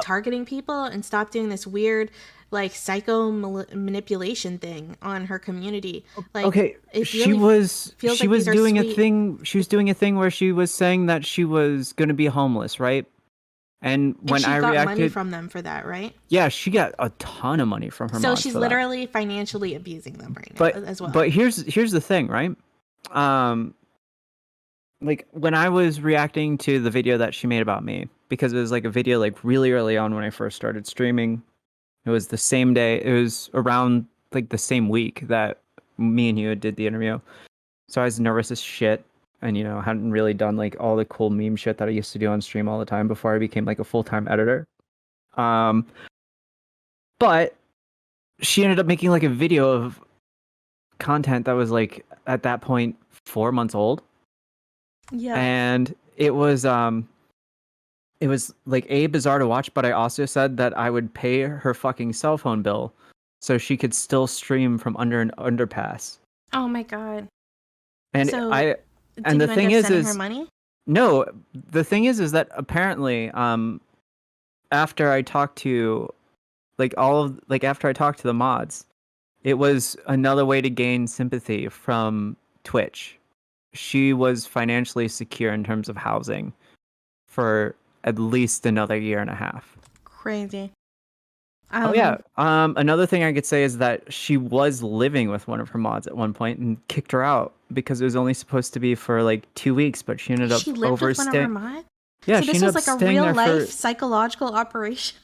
targeting people and stop doing this weird like psycho manipulation thing on her community. Like, okay, she was doing a thing. She was doing a thing where she was saying that she was going to be homeless, right? And when she I got reacted, money from them for that, right? Yeah, she got a ton of money from her. So mods she's for literally financially abusing them right now as well. But here's the thing, right? Like when I was reacting to the video that she made about me, because it was like a video like really early on when I first started streaming. It was the same day. It was around like the same week that me and you did the interview. So I was nervous as shit. And, you know, hadn't really done like all the cool meme shit that I used to do on stream all the time before I became like a full-time editor. But she ended up making like a video of content that was like at that point 4 months old. Yeah. And it was like bizarre to watch, but I also said that I would pay her fucking cell phone bill so she could still stream from under an underpass. Oh my god. And so, and the thing is her money? No, the thing is that apparently after I talked to after I talked to the mods, it was another way to gain sympathy from Twitch. She was financially secure in terms of housing for at least another year and a half. Crazy. Another thing I could say is that she was living with one of her mods at one point and kicked her out because it was only supposed to be for like 2 weeks, but she ended up overstaying. She lived with one of her mods? Yeah, so this was like a real life psychological operation.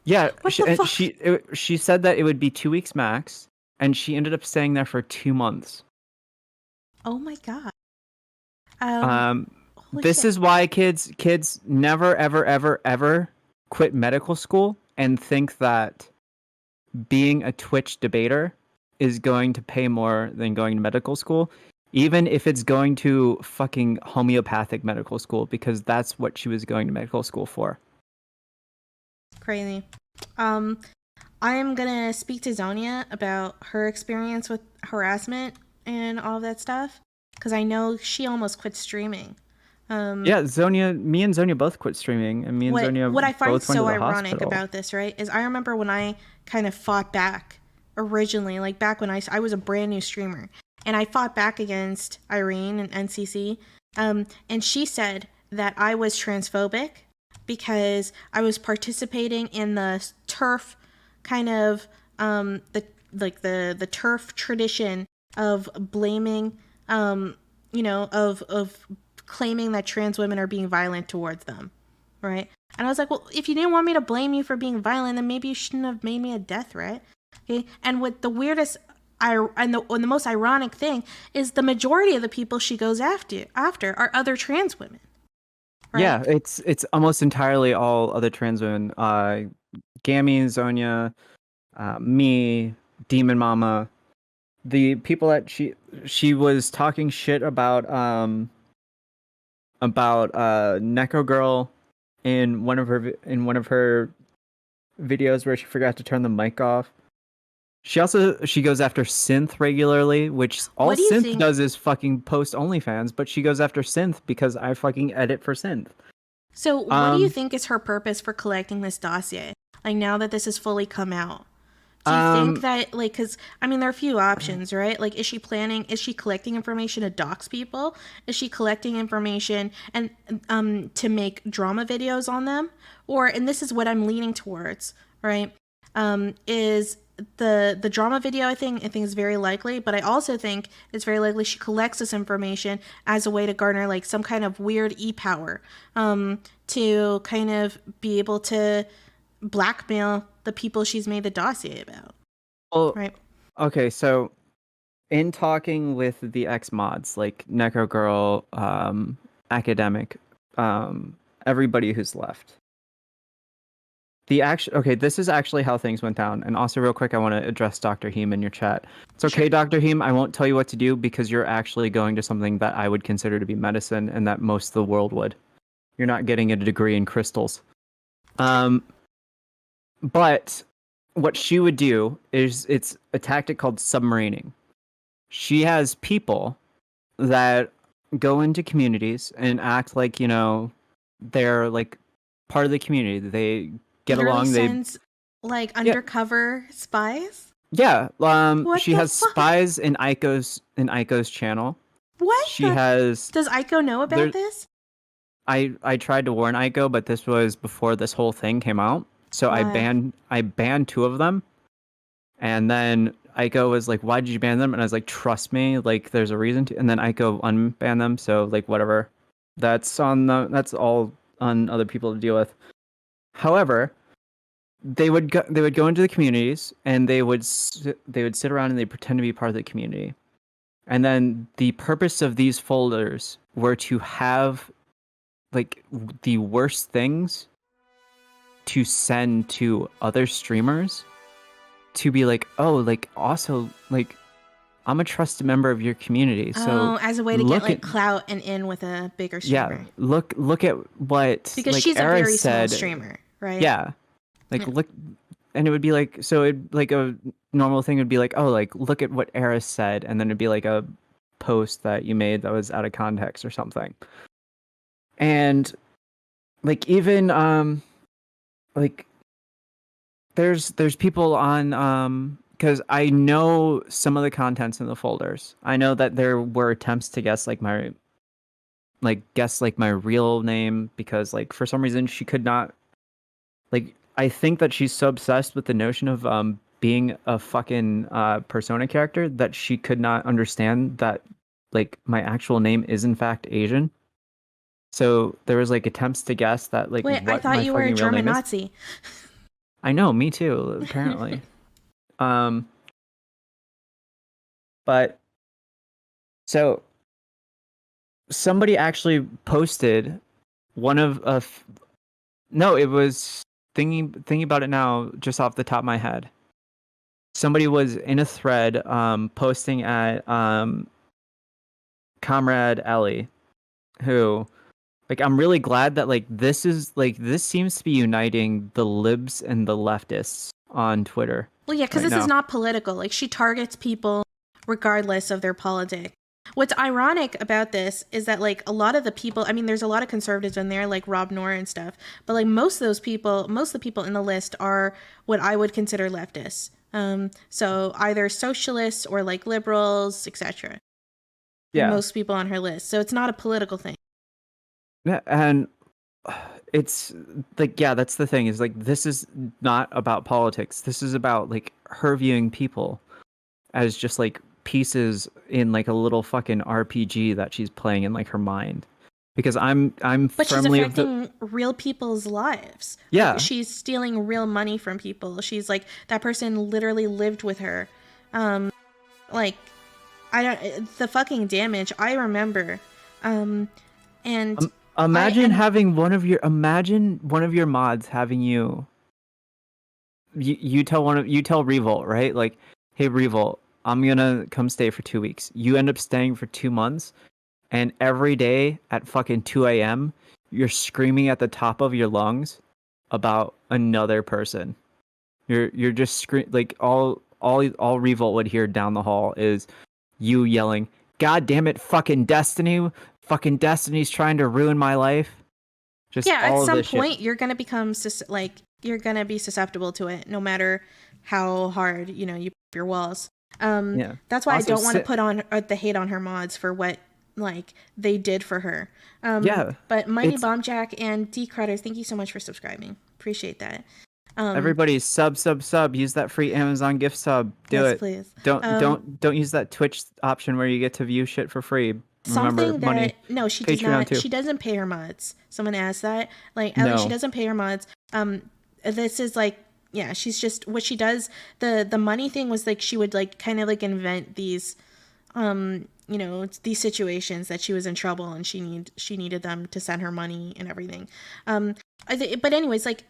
Yeah, she said that it would be 2 weeks max, and she ended up staying there for 2 months. Oh my god. This is why kids never ever quit medical school and think that being a Twitch debater is going to pay more than going to medical school, even if it's going to fucking homeopathic medical school, because that's what she was going to medical school for. Crazy. I am gonna speak to Zonia about her experience with harassment and all of that stuff, because I know she almost quit streaming. Yeah, me and Zonia both quit streaming, and me and Zonia what I find both went so to the ironic hospital. about this, right, is I remember when I kind of fought back originally, like back when I was a brand new streamer, and I fought back against Irene and NCC, and she said that I was transphobic because I was participating in the TERF kind of the TERF tradition of blaming, of claiming that trans women are being violent towards them, right? And I was like, well, if you didn't want me to blame you for being violent, then maybe you shouldn't have made me a death threat. Okay. And what the weirdest and the most ironic thing is, the majority of the people she goes after are other trans women. Right? Yeah, it's almost entirely all other trans women. Gammy, Zonia, me, Demon Mama, the people that she was talking shit about Neko Girl in one of her videos where she forgot to turn the mic off. She goes after Synth regularly, which all Synth does is fucking post OnlyFans, but she goes after Synth because I fucking edit for Synth. So what do you think is her purpose for collecting this dossier? Like, now that this has fully come out, do you think that, like, because I mean, there are a few options, right? Like, is she collecting information to dox people? Is she collecting information and to make drama videos on them? Or, and this is what I'm leaning towards, right? Is the drama video, I think is very likely, but I also think it's very likely she collects this information as a way to garner like some kind of weird e-power, to kind of be able to blackmail the people she's made the dossier about. Well, right. Okay, so in talking with the ex-mods, like Neko Girl, Academic, everybody who's left, this is actually how things went down. And also, real quick, I want to address Dr. Heem in your chat. It's okay, sure. Dr. Heem, I won't tell you what to do because you're actually going to something that I would consider to be medicine and that most of the world would. You're not getting a degree in crystals. But what she would do is it's a tactic called submarining. She has people that go into communities and act like, you know, they're like part of the community. They get Literally along. sends like undercover spies. Yeah. What She the has fuck? spies in Aiko's channel. What? She has. Does Aiko know about this? I tried to warn Aiko, but this was before this whole thing came out. So Wow. I banned 2 of them. And then Aiko was like, "Why did you ban them?" And I was like, "Trust me, like there's a reason to." And then Aiko unbanned them, so like whatever. That's all on other people to deal with. However, they would go into the communities and they would sit around and they pretend to be part of the community. And then the purpose of these folders were to have like the worst things to send to other streamers to be like, oh, like also like I'm a trusted member of your community. So as a way to get like clout and in with a bigger streamer. Yeah, look at what because like, she's Eris a very said, small streamer, right? Yeah. Like look, and it would be like, so it like a normal thing would be like, oh, like look at what Eris said, and then it'd be like a post that you made that was out of context or something. And like even like there's people on because I know some of the contents in the folders. I know that there were attempts to guess my real name because like for some reason she could not like. I think that she's so obsessed with the notion of being a fucking Persona character that she could not understand that like my actual name is in fact Asian. So there was like attempts to guess that like wait, what I thought my you were a fucking real German name is. Nazi. I know, me too, apparently. But so somebody actually posted one of no, it was thinking about it now just off the top of my head. Somebody was in a thread posting at Comrade Ellie, who like I'm really glad that like this seems to be uniting the libs and the leftists on Twitter. Well, yeah, because right this is now. not political. Like she targets people regardless of their politics. What's ironic about this is that like a lot of the people, I mean, there's a lot of conservatives in there, like Rob Nora and stuff, but like most of the people in the list are what I would consider leftists. So either socialists or like liberals, etc. Yeah. Most people on her list. So it's not a political thing. Yeah, and it's like, yeah, that's the thing is like this is not about politics. This is about like her viewing people as just like pieces in like a little fucking RPG that she's playing in like her mind. Because I'm but firmly she's affecting real people's lives. Yeah. Like, she's stealing real money from people. She's like, that person literally lived with her. Like the fucking damage I remember. And imagine having one of your mods having you tell Revolt, right? Like, hey Revolt, I'm gonna come stay for 2 weeks. You end up staying for 2 months, and every day at fucking 2 a.m. you're screaming at the top of your lungs about another person. You're just like all Revolt would hear down the hall is you yelling, "God damn it, fucking Destiny! Fucking Destiny's trying to ruin my life." Just yeah, all at some of this point shit. you're gonna become you're gonna be susceptible to it, no matter how hard you put up your walls. That's why also, I don't want to put on the hate on her mods for what like they did for her. But Mighty Bombjack and D Crutters, thank you so much for subscribing. Appreciate that. Everybody sub. Use that free Amazon gift sub. Do it. Please. Don't use that Twitch option where you get to view shit for free. Remember, money. No, she does Patreon not. Too. She doesn't pay her mods. Someone asked that. Like, no. She doesn't pay her mods. This is like, yeah, she's just what she does. The money thing was like she would like kind of like invent these, these situations that she was in trouble and she needed them to send her money and everything. But anyways, like.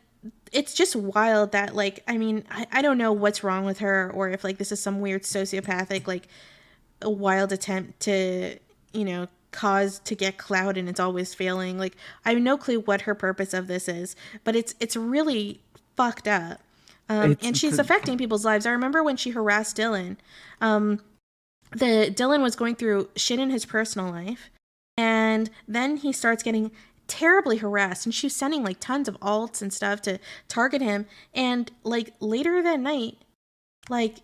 It's just wild that like I mean I don't know what's wrong with her or if like this is some weird sociopathic like a wild attempt to cause to get clout and it's always failing. Like I have no clue what her purpose of this is, but it's really fucked up And she's affecting people's lives. I remember when she harassed Dylan. Dylan was going through shit in his personal life, and then he starts getting terribly harassed, and she was sending like tons of alts and stuff to target him. And like later that night, like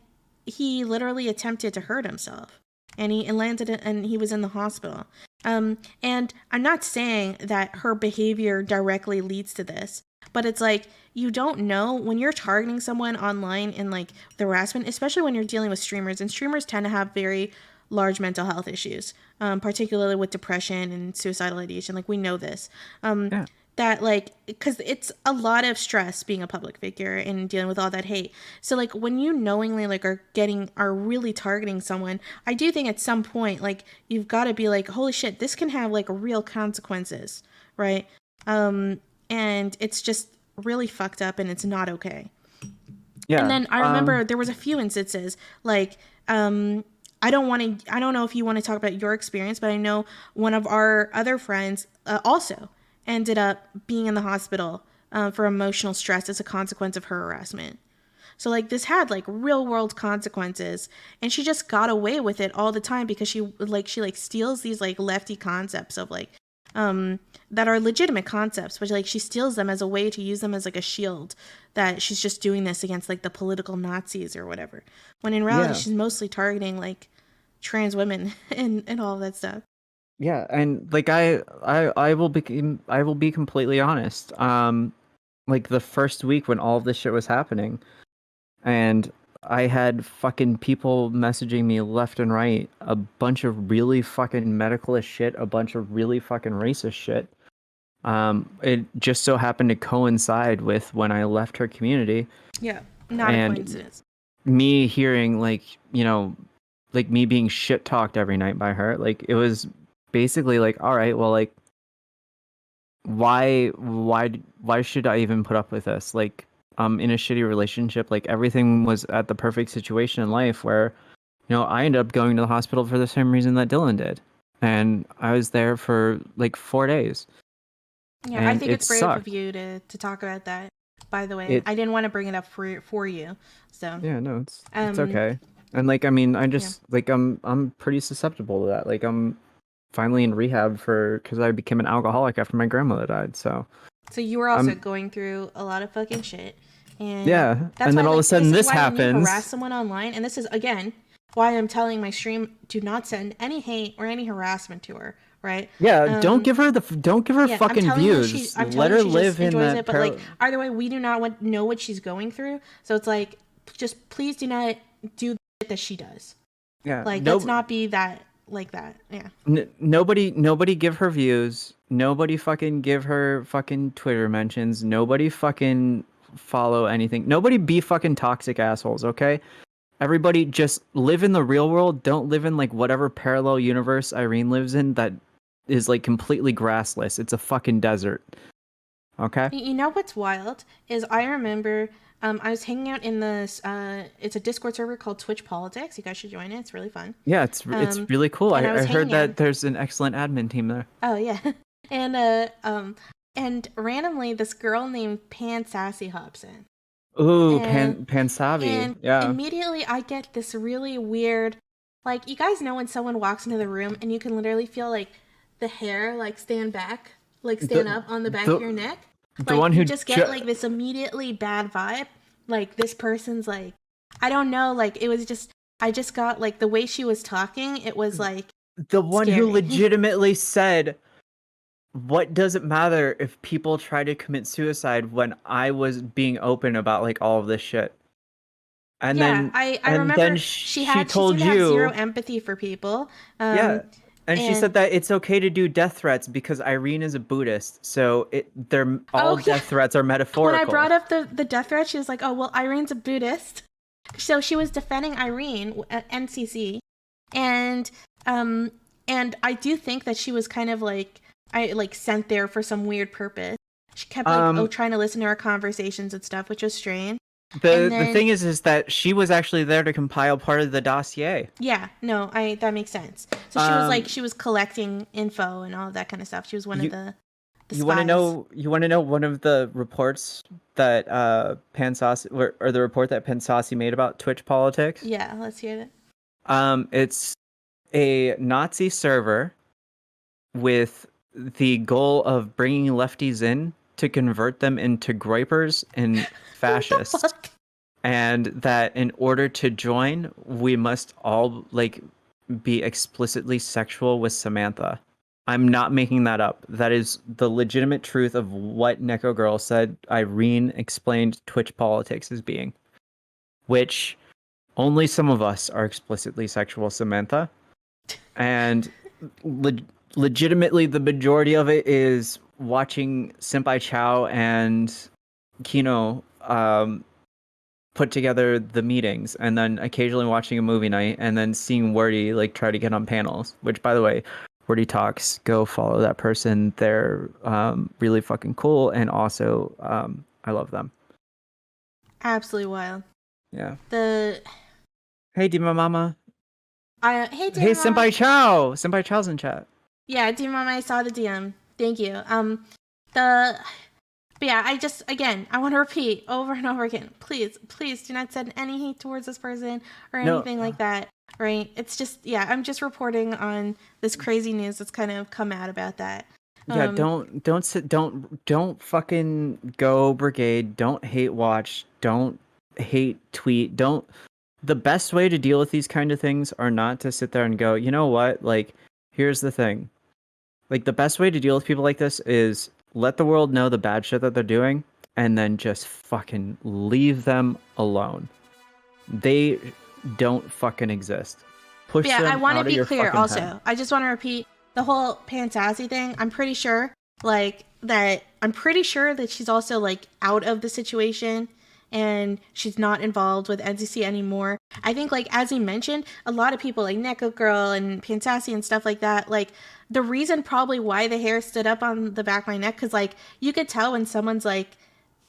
he literally attempted to hurt himself, and he landed and he was in the hospital. And I'm not saying that her behavior directly leads to this, but it's like, you don't know when you're targeting someone online in like the harassment, especially when you're dealing with streamers, and streamers tend to have very large mental health issues, particularly with depression and suicidal ideation. Like, we know this. That like, because it's a lot of stress being a public figure and dealing with all that hate. So like, when you knowingly like are really targeting someone, I do think at some point like you've got to be like, holy shit, this can have like real consequences, right? And it's just really fucked up, and it's not okay. Yeah. And then I remember there was a few instances like I don't know if you want to talk about your experience, but I know one of our other friends also ended up being in the hospital for emotional stress as a consequence of her harassment. So like, this had like real world consequences, and she just got away with it all the time because she steals these like lefty concepts of like that are legitimate concepts, but like she steals them as a way to use them as like a shield, that she's just doing this against like the political Nazis or whatever, when in reality she's mostly targeting like trans women and all of that stuff. Yeah, and like I will be completely honest. Like the first week when all of this shit was happening, and I had fucking people messaging me left and right, a bunch of really fucking medicalist shit, a bunch of really fucking racist shit. It just so happened to coincide with when I left her community. Yeah, not a coincidence. Me hearing like, you know, like me being shit talked every night by her, like it was basically like, all right, well, like, why should I even put up with this? Like, I'm in a shitty relationship. Like, everything was at the perfect situation in life where, you know, I ended up going to the hospital for the same reason that Dylan did, and I was there for like 4 days. Yeah, and I think it's brave of you to talk about that. By the way, I didn't want to bring it up for you, so yeah, no, it's okay. And like, I mean, I just like I'm pretty susceptible to that. Like, I'm finally in rehab because I became an alcoholic after my grandmother died. So you were also going through a lot of fucking shit. And yeah, and then all of a sudden this happens. When you harass someone online, and this is again why I'm telling my stream, do not send any hate or any harassment to her. Right? Yeah, don't give her fucking views. Let her live in that. But like, either way, we do not know what she's going through. So it's like, just please do not do the shit that she does. Yeah, like let's not be that. Like that, yeah. Nobody give her views. Nobody fucking give her fucking Twitter mentions. Nobody fucking follow anything. Nobody be fucking toxic assholes, okay? Everybody just live in the real world. Don't live in like whatever parallel universe Irene lives in that is like completely grassless. It's a fucking desert. Okay? You know what's wild is I remember I was hanging out in this, it's a Discord server called Twitch Politics. You guys should join it. It's really fun. Yeah, it's really cool. I heard that there's an excellent admin team there. Oh, yeah. And randomly, this girl named Pan Sassy hops in. Ooh, Pansabi. And yeah. Immediately, I get this really weird, like, you guys know when someone walks into the room and you can literally feel, like, the hair, like, stand up on the back of your neck? The one who you just get like this immediately bad vibe, like this person's like, I don't know, like it was just, I just got like the way she was talking, it was like the one scary. Who legitimately said, what does it matter if people try to commit suicide, when I was being open about like all of this shit. And then I remember then she told you have zero empathy for people. And she said that it's okay to do death threats because Irene is a Buddhist, so death threats are metaphorical. When I brought up the death threat, she was like, "Oh well, Irene's a Buddhist," so she was defending Irene at NCC, and I do think that she was kind of like sent there for some weird purpose. She kept trying to listen to our conversations and stuff, which was strange. The thing is that she was actually there to compile part of the dossier. Yeah, no, that makes sense. So she was collecting info and all of that kind of stuff. She was one of the The You want to spies. know? You want to know one of the reports that Pansasi or the report that Pansasi made about Twitch politics? Yeah, let's hear it. It's a Nazi server with the goal of bringing lefties in to convert them into groypers and fascists. Fuck. And that in order to join, we must all be explicitly sexual with Samantha. I'm not making that up. That is the legitimate truth of what Neko Girl said Irene explained Twitch politics as being. Which only some of us are explicitly sexual with Samantha. And legitimately the majority of it is watching Senpai Chow and Kino put together the meetings, and then occasionally watching a movie night, and then seeing Wordy try to get on panels. Which, by the way, Wordy Talks, go follow that person. They're really fucking cool, and also I love them. Absolutely wild. Yeah. Hey Dima Mama. Hey Hey Senpai Chow. Senpai Chow's in chat. Yeah, Dima Mama, I saw the DM. Thank you. But yeah, I want to repeat over and over again. Please do not send any hate towards this person or anything like that. Right? It's just, yeah, I'm just reporting on this crazy news that's kind of come out about that. Yeah, don't fucking go brigade. Don't hate watch. Don't hate tweet. The best way to deal with these kind of things are not to sit there and go, you know what? Here's the thing. The best way to deal with people like this is let the world know the bad shit that they're doing, and then just fucking leave them alone. They don't fucking exist. Push them I want to out of be your clear fucking also. head. I just want to repeat the whole Pansasi thing. I'm pretty sure that she's also out of the situation and she's not involved with NCC anymore. I think as he mentioned, a lot of people like Neko Girl and Pansasi and stuff like that, the reason probably why the hair stood up on the back of my neck, because you could tell when someone's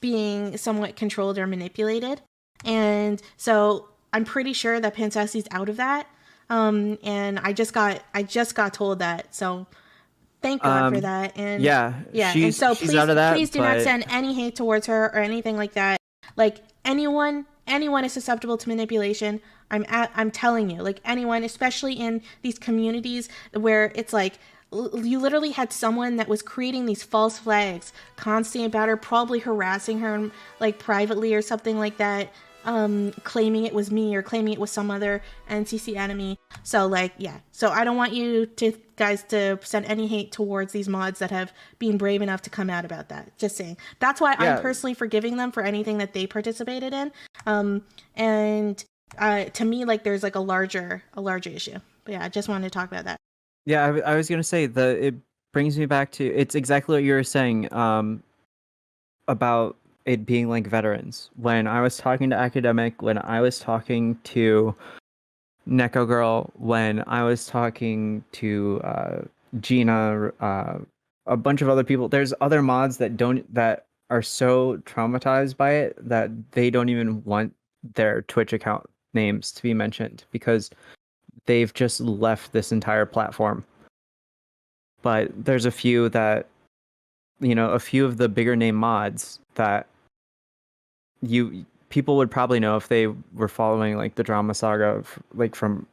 being somewhat controlled or manipulated. And so I'm pretty sure that Pansasi's out of that. And I just got told that. So thank God for that. And yeah. She's please, out of that, please do not send any hate towards her or anything like that. Anyone is susceptible to manipulation. I'm telling you, anyone, especially in these communities where it's you literally had someone that was creating these false flags constantly about her, probably harassing her privately or something like that, claiming it was me or claiming it was some other NCC enemy. So so I don't want you guys to send any hate towards these mods that have been brave enough to come out about that. Just saying. That's why I'm personally forgiving them for anything that they participated in. And to me, there's a larger issue. But yeah, I just wanted to talk about that. Yeah, I was gonna say it brings me back to, it's exactly what you were saying about it being veterans. When I was talking to Academic, when I was talking to Neko Girl, when I was talking to Gina, a bunch of other people, there's other mods that are so traumatized by it that they don't even want their Twitch account names to be mentioned because they've just left this entire platform. But there's a few that, a few of the bigger name mods that people would probably know if they were following the drama saga of from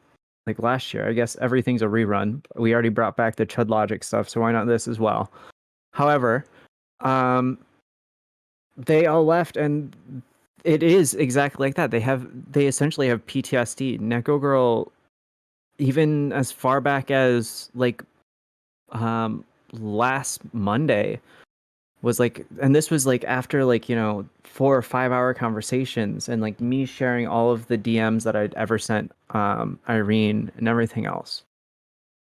last year. I guess everything's a rerun. We already brought back the Chud Logic stuff, so why not this as well? However, they all left, and it is exactly like that. They essentially have PTSD. Neko Girl, even as far back as last Monday, was and this was after 4 or 5 hour conversations and me sharing all of the DMs that I'd ever sent Irene and everything else,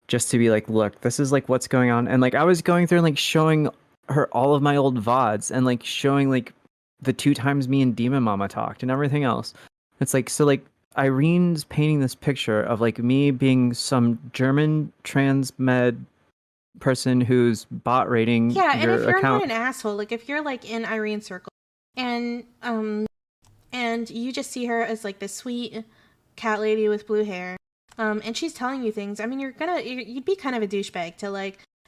just to be look, this is what's going on. And I was going through and showing her all of my old VODs and showing the 2 times me and Demon Mama talked and everything else. It's so Irene's painting this picture of me being some German transmed person who's bot rating your account. Yeah, and if you're not an asshole, if you're in Irene's circle and you just see her as this sweet cat lady with blue hair, and she's telling you things, I mean, you'd be kind of a douchebag to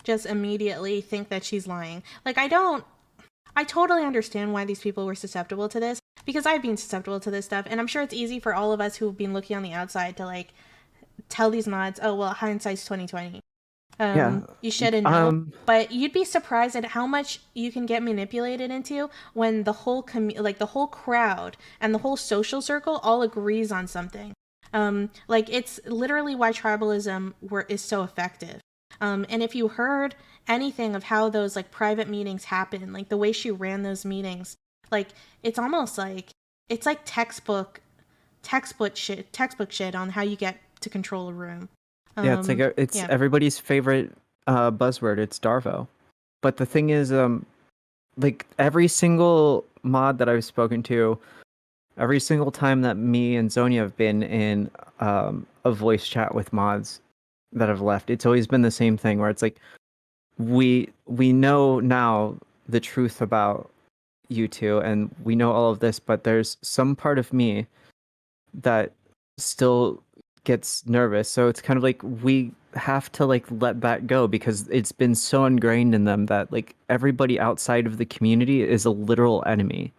just immediately think that she's lying. Like, I totally understand why these people were susceptible to this, because I've been susceptible to this stuff, and I'm sure it's easy for all of us who've been looking on the outside to like tell these mods, oh well, hindsight's 2020. You shouldn't know, but you'd be surprised at how much you can get manipulated into when the whole the whole crowd and the whole social circle all agrees on something. Like, it's literally why tribalism is so effective. And if you heard anything of how those like private meetings happen, like the way she ran those meetings, like it's almost like it's like textbook shit on how you get to control a room. Yeah, it's like everybody's favorite buzzword. It's Darvo. But the thing is, like every single mod that I've spoken to, every single time that me and Zonia have been in a voice chat with mods that have left, it's always been the same thing where it's like we know now the truth about you two, and we know all of this, but there's some part of me that still gets nervous. So it's kind of like we have to like let that go, because it's been so ingrained in them that like everybody outside of the community is a literal enemy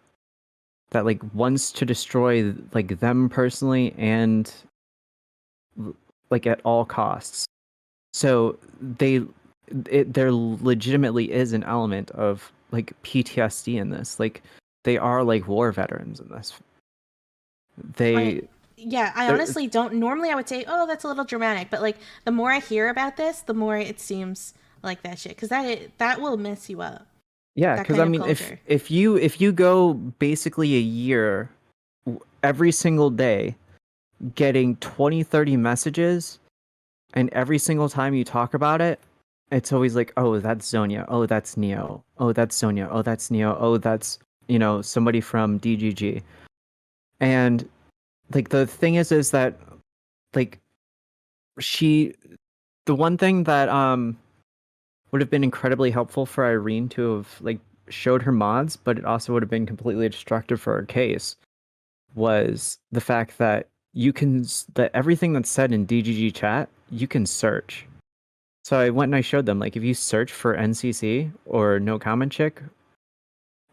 that like wants to destroy like them personally and like at all costs. So there legitimately is an element of like PTSD in this. Like they are like war veterans in this. I honestly don't. Normally I would say, oh, that's a little dramatic, but like the more I hear about this, the more it seems like that shit, because that will mess you up. Yeah, because I mean, if you go basically a year every single day getting 20-30 messages, and every single time you talk about it, it's always like, oh, that's Zonia, oh, that's Neo, oh, that's Zonia, oh, that's Neo, oh, that's, you know, somebody from DGG. And like the thing is that like the one thing that would have been incredibly helpful for Irene to have like showed her mods, but it also would have been completely destructive for her case, was the fact that that everything that's said in DGG chat, you can search. So I went and I showed them, like, if you search for NCC or No Comment Chick,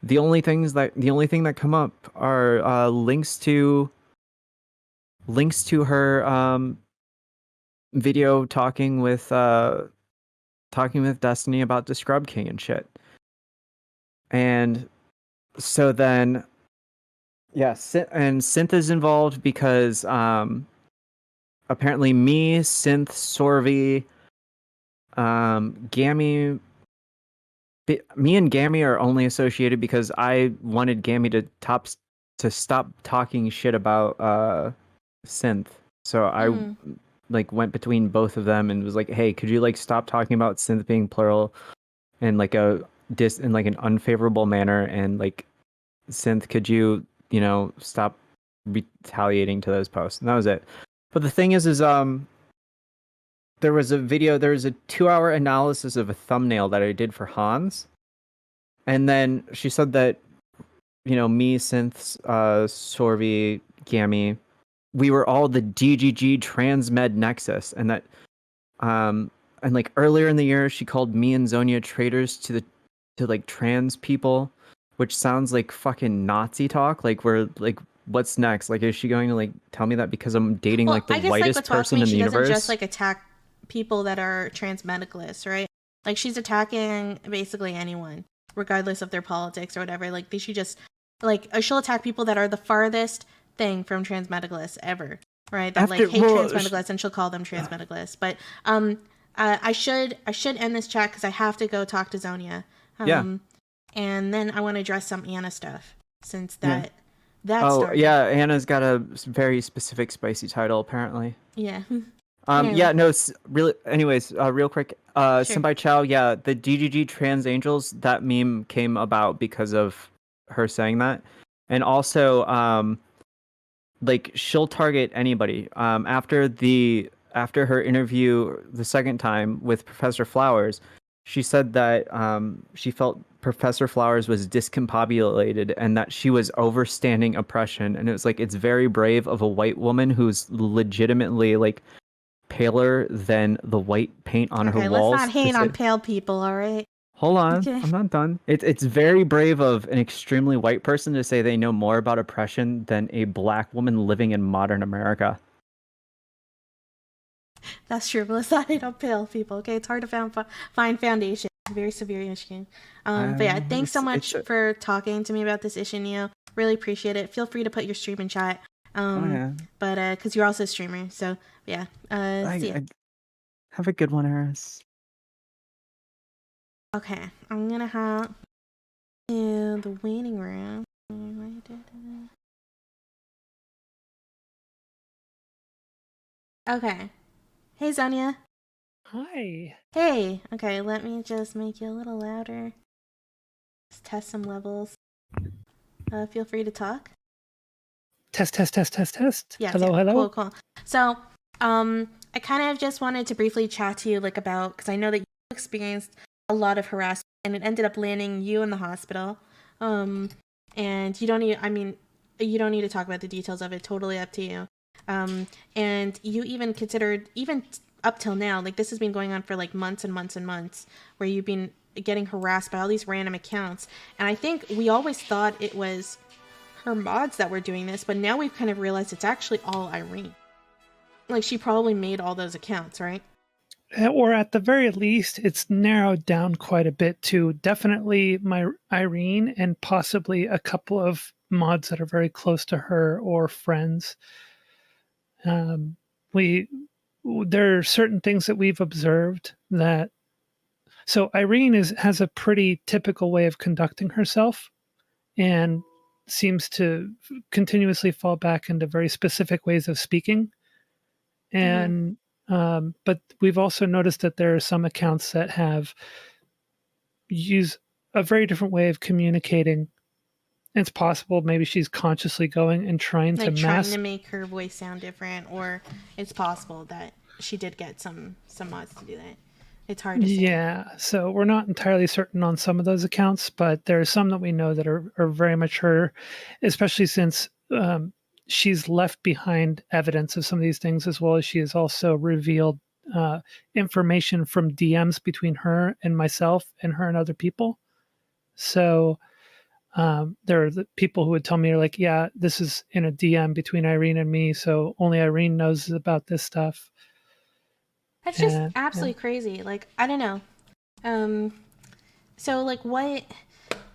the only thing that come up are links to her video talking with Destiny about the Scrub King and shit. And so then, yeah, and Synth is involved because apparently me, Synth, Sorvy, Gammy, me and Gammy are only associated because I wanted Gammy to stop talking shit about Synth. So I like went between both of them and was like, hey, could you like stop talking about Synth being plural in like in like an unfavorable manner, and like Synth, could you know, stop retaliating to those posts? And that was it. But the thing is there was a 2-hour analysis of a thumbnail that I did for Hans, and then she said that, you know, me, Synth, Sorvy, Gammy, we were all the DGG transmed nexus, and that and like earlier in the year she called me and Zonia traitors to like trans people, which sounds like fucking Nazi talk. Like, we're like, what's next? Like, is she going to like tell me that because I'm dating like the whitest person in the universe? She doesn't just like attack people that are trans medicalists, right? Like, she's attacking basically anyone, regardless of their politics or whatever. Like, she just like she'll attack people that are the farthest thing from trans medicalists ever, right? That like hate trans medicalists, and she'll call them trans medicalists. But I should end this chat because I have to go talk to Zonia. And then I want to address some Anna stuff, since that started. Yeah, Anna's got a very specific spicy title apparently. Yeah. Really. Anyways, real quick. Sure. Senpai Chow. Yeah, the DGG trans angels. That meme came about because of her saying that, and also like she'll target anybody. After her interview the second time with Professor Flowers, she said that she felt Professor Flowers was discombobulated and that she was overstanding oppression. And it was like, it's very brave of a white woman who's legitimately like paler than the white paint on her walls. Let's not hate on pale people, all right? Hold on, Okay. I'm not done. It's very brave of an extremely white person to say they know more about oppression than a black woman living in modern America. That's true, but let's not hate on pale people, okay? It's hard to find foundation. Very severe issue. But yeah, thanks so much for talking to me about this issue, Neo. Really appreciate it. Feel free to put your stream in chat. But because you're also a streamer, so yeah. See ya. Have a good one, Eris. Okay, I'm gonna hop to the waiting room. Okay. Hey, Zonia. Hi. Hey. Okay, let me just make you a little louder. Let's test some levels. Feel free to talk. Test. Yeah. Hello. Cool. So, I kind of just wanted to briefly chat to you, like, about, because I know that you experienced a lot of harassment, and it ended up landing you in the hospital. And you don't need to talk about the details of it. Totally up to you. And you even considered, even up till now, like, this has been going on for like months and months and months, where you've been getting harassed by all these random accounts. And I think we always thought it was her mods that were doing this, but now we've kind of realized it's actually all Irene. Like, she probably made all those accounts, right? Or at the very least, it's narrowed down quite a bit to definitely my Irene and possibly a couple of mods that are very close to her or friends. There are certain things that we've observed that. So Irene has a pretty typical way of conducting herself, and seems to continuously fall back into very specific ways of speaking. And but we've also noticed that there are some accounts that use a very different way of communicating. It's possible maybe she's consciously going and trying to make her voice sound different, or it's possible that she did get some mods to do that. It's hard to say. Yeah, so we're not entirely certain on some of those accounts, but there are some that we know that are very much her, especially since she's left behind evidence of some of these things, as well as she has also revealed information from DMs between her and myself and her and other people. So there are the people who would tell me, like, yeah, this is in a DM between Irene and me, so only Irene knows about this stuff. That's just absolutely crazy. Like, I don't know. So, like, what...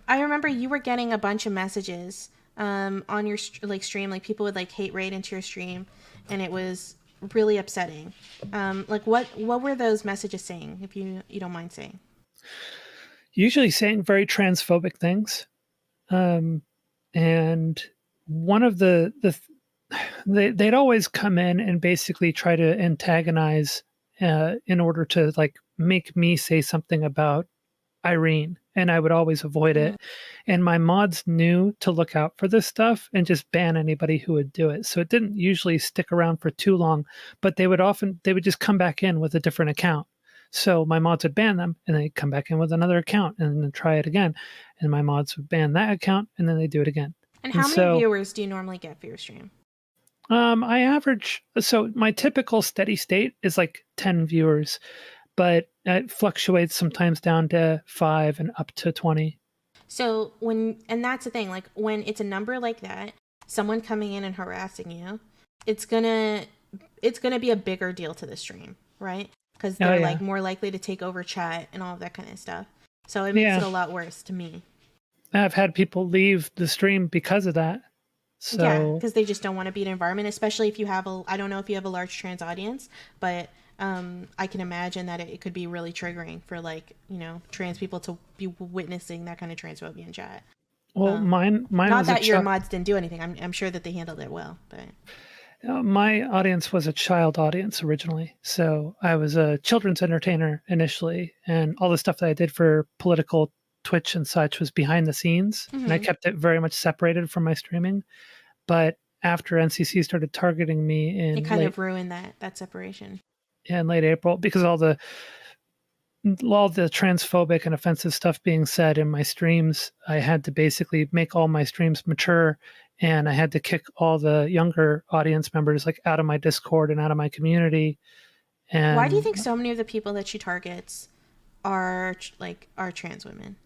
I remember you were getting a bunch of messages on your stream. Like, people would, like, hate raid into your stream, and it was really upsetting. Like, what were those messages saying, if you don't mind saying? Usually saying very transphobic things. And one of they'd always come in and basically try to antagonize in order to, like, make me say something about Irene, and I would always avoid it. And my mods knew to look out for this stuff and just ban anybody who would do it. So it didn't usually stick around for too long, but they would just come back in with a different account. So my mods would ban them, and they'd come back in with another account and then try it again. And my mods would ban that account, and then they do it again. And how many viewers do you normally get for your stream? I average, so my typical steady state is like 10 viewers, but it fluctuates sometimes down to 5 and up to 20. So and that's the thing, like, when it's a number like that, someone coming in and harassing you, it's gonna be a bigger deal to the stream, right? Because they're like more likely to take over chat and all of that kind of stuff. So it makes it a lot worse to me. I've had people leave the stream because of that. So, yeah, because they just don't want to be in an environment, especially if you have I don't know if you have a large trans audience, but I can imagine that it could be really triggering for, like, trans people to be witnessing that kind of transphobia in chat. Well, mine not that your mods didn't do anything. I'm sure that they handled it well, but my audience was a child audience originally. So I was a children's entertainer initially, and all the stuff that I did for political Twitch and such was behind the scenes, and I kept it very much separated from my streaming. But after NCC started targeting me it kind of ruined that separation. In late April, because all the transphobic and offensive stuff being said in my streams, I had to basically make all my streams mature, and I had to kick all the younger audience members, like, out of my Discord and out of my community. And why do you think so many of the people that she targets are trans women?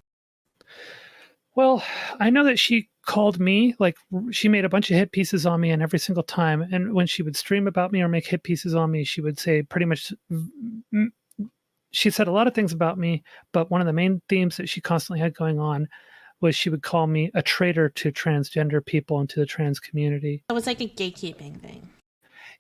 Well, I know that she called me, like she made a bunch of hit pieces on me, and every single time, and when she would stream about me or make hit pieces on me, she would say pretty much, she said a lot of things about me, but one of the main themes that she constantly had going on was she would call me a traitor to transgender people and to the trans community. It was like a gatekeeping thing.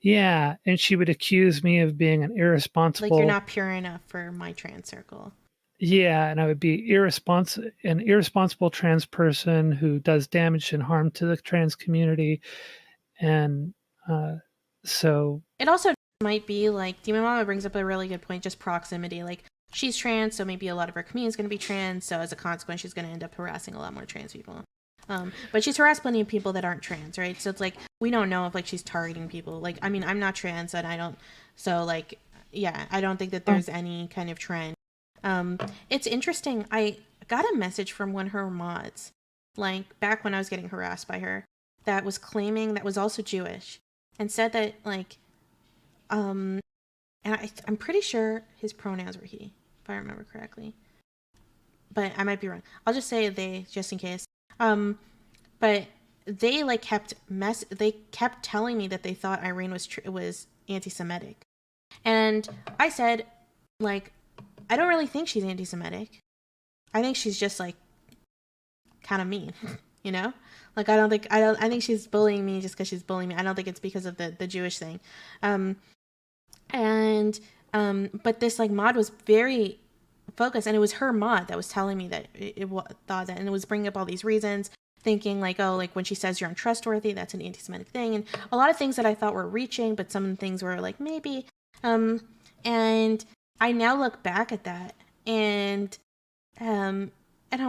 Yeah, and she would accuse me of being an irresponsible... Like, you're not pure enough for my trans circle. Yeah, and I would be an irresponsible trans person who does damage and harm to the trans community. And so... It also might be like, Demon Mama brings up a really good point, just proximity. Like, she's trans, so maybe a lot of her community is going to be trans, so as a consequence, she's going to end up harassing a lot more trans people. But she's harassed plenty of people that aren't trans, right? So it's like, we don't know if like she's targeting people. Like, I mean, I'm not trans, and I don't, so like, yeah, I don't think that there's any kind of trend. It's interesting. I got a message from one of her mods, like back when I was getting harassed by her, that was claiming that was also Jewish, and said that like, and I'm pretty sure his pronouns were he, if I remember correctly, but I might be wrong. I'll just say they, just in case. But they like kept telling me that they thought Irene was anti-Semitic, and I said, like, I don't really think she's anti-Semitic. I think she's just like kind of mean, you know? Like, I think she's bullying me just because she's bullying me. I don't think it's because of the Jewish thing. But this like mod was very focused, and it was her mod that was telling me that it thought that, and it was bringing up all these reasons, thinking like, oh, like when she says you're untrustworthy, that's an anti-Semitic thing, and a lot of things that I thought were reaching, but some of the things were like maybe, and I now look back at that, and I'm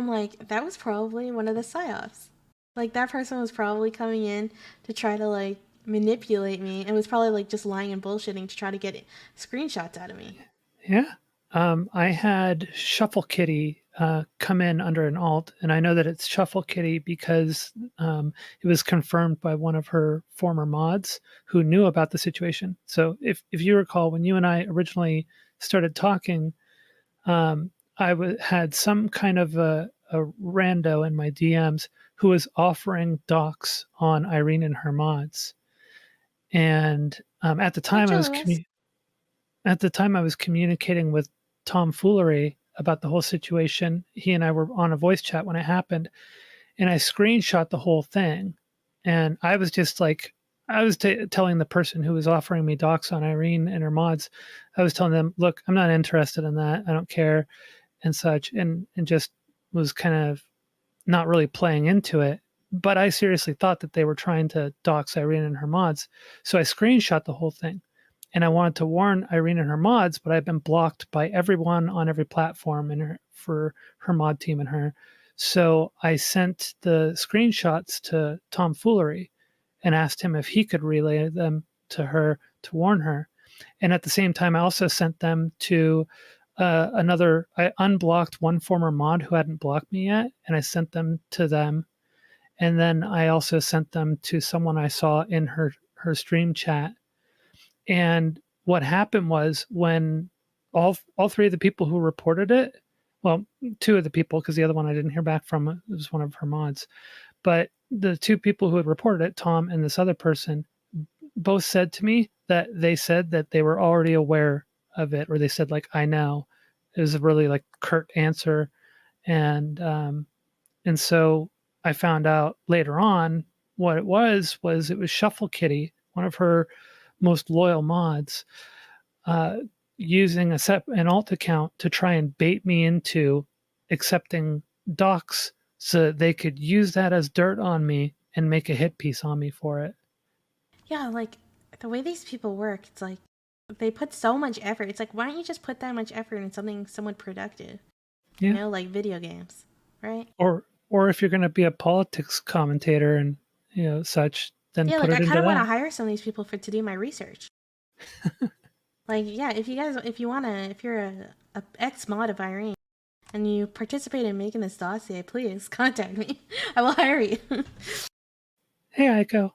like, that was probably one of the psyops. Like, that person was probably coming in to try to like manipulate me, and was probably like just lying and bullshitting to try to get screenshots out of me. Yeah. I had Shuffle Kitty come in under an alt, and I know that it's Shuffle Kitty because it was confirmed by one of her former mods who knew about the situation. So if you recall, when you and I originally started talking, I had some kind of a rando in my DMs who was offering docs on Irene and her mods. And at the time I was communicating with Tom Foolery about the whole situation. He and I were on a voice chat when it happened, and I screenshot the whole thing. And I was just like, I was telling the person who was offering me docs on Irene and her mods, I was telling them, look, I'm not interested in that. I don't care and such. And just was kind of not really playing into it. But I seriously thought that they were trying to dox Irene and her mods. So I screenshot the whole thing. And I wanted to warn Irene and her mods, but I've been blocked by everyone on every platform for her mod team and her. So I sent the screenshots to Tom Foolery and asked him if he could relay them to her to warn her. And at the same time, I also sent them to I unblocked one former mod who hadn't blocked me yet, and I sent them to them. And then I also sent them to someone I saw in her stream chat. And what happened was, when all three of the people who reported it, well, two of the people, because the other one I didn't hear back from, it was one of her mods, but the two people who had reported it, Tom and this other person, both said to me that they said that they were already aware of it, or they said like, I know. It was a really like curt answer. And so I found out later on what it was Shuffle Kitty, one of her most loyal mods, using an alt account to try and bait me into accepting docs so that they could use that as dirt on me and make a hit piece on me for it. Yeah, like the way these people work, it's like they put so much effort. It's like, why don't you just put that much effort in something somewhat productive? Yeah. You know, like video games, right? Or if you're going to be a politics commentator and such, then yeah, put like it I kind of want to that. hire some of these people to do my research. Like, yeah, if you're a ex mod of Irene and you participate in making this dossier, please contact me. I will hire you. Hey, Aiko.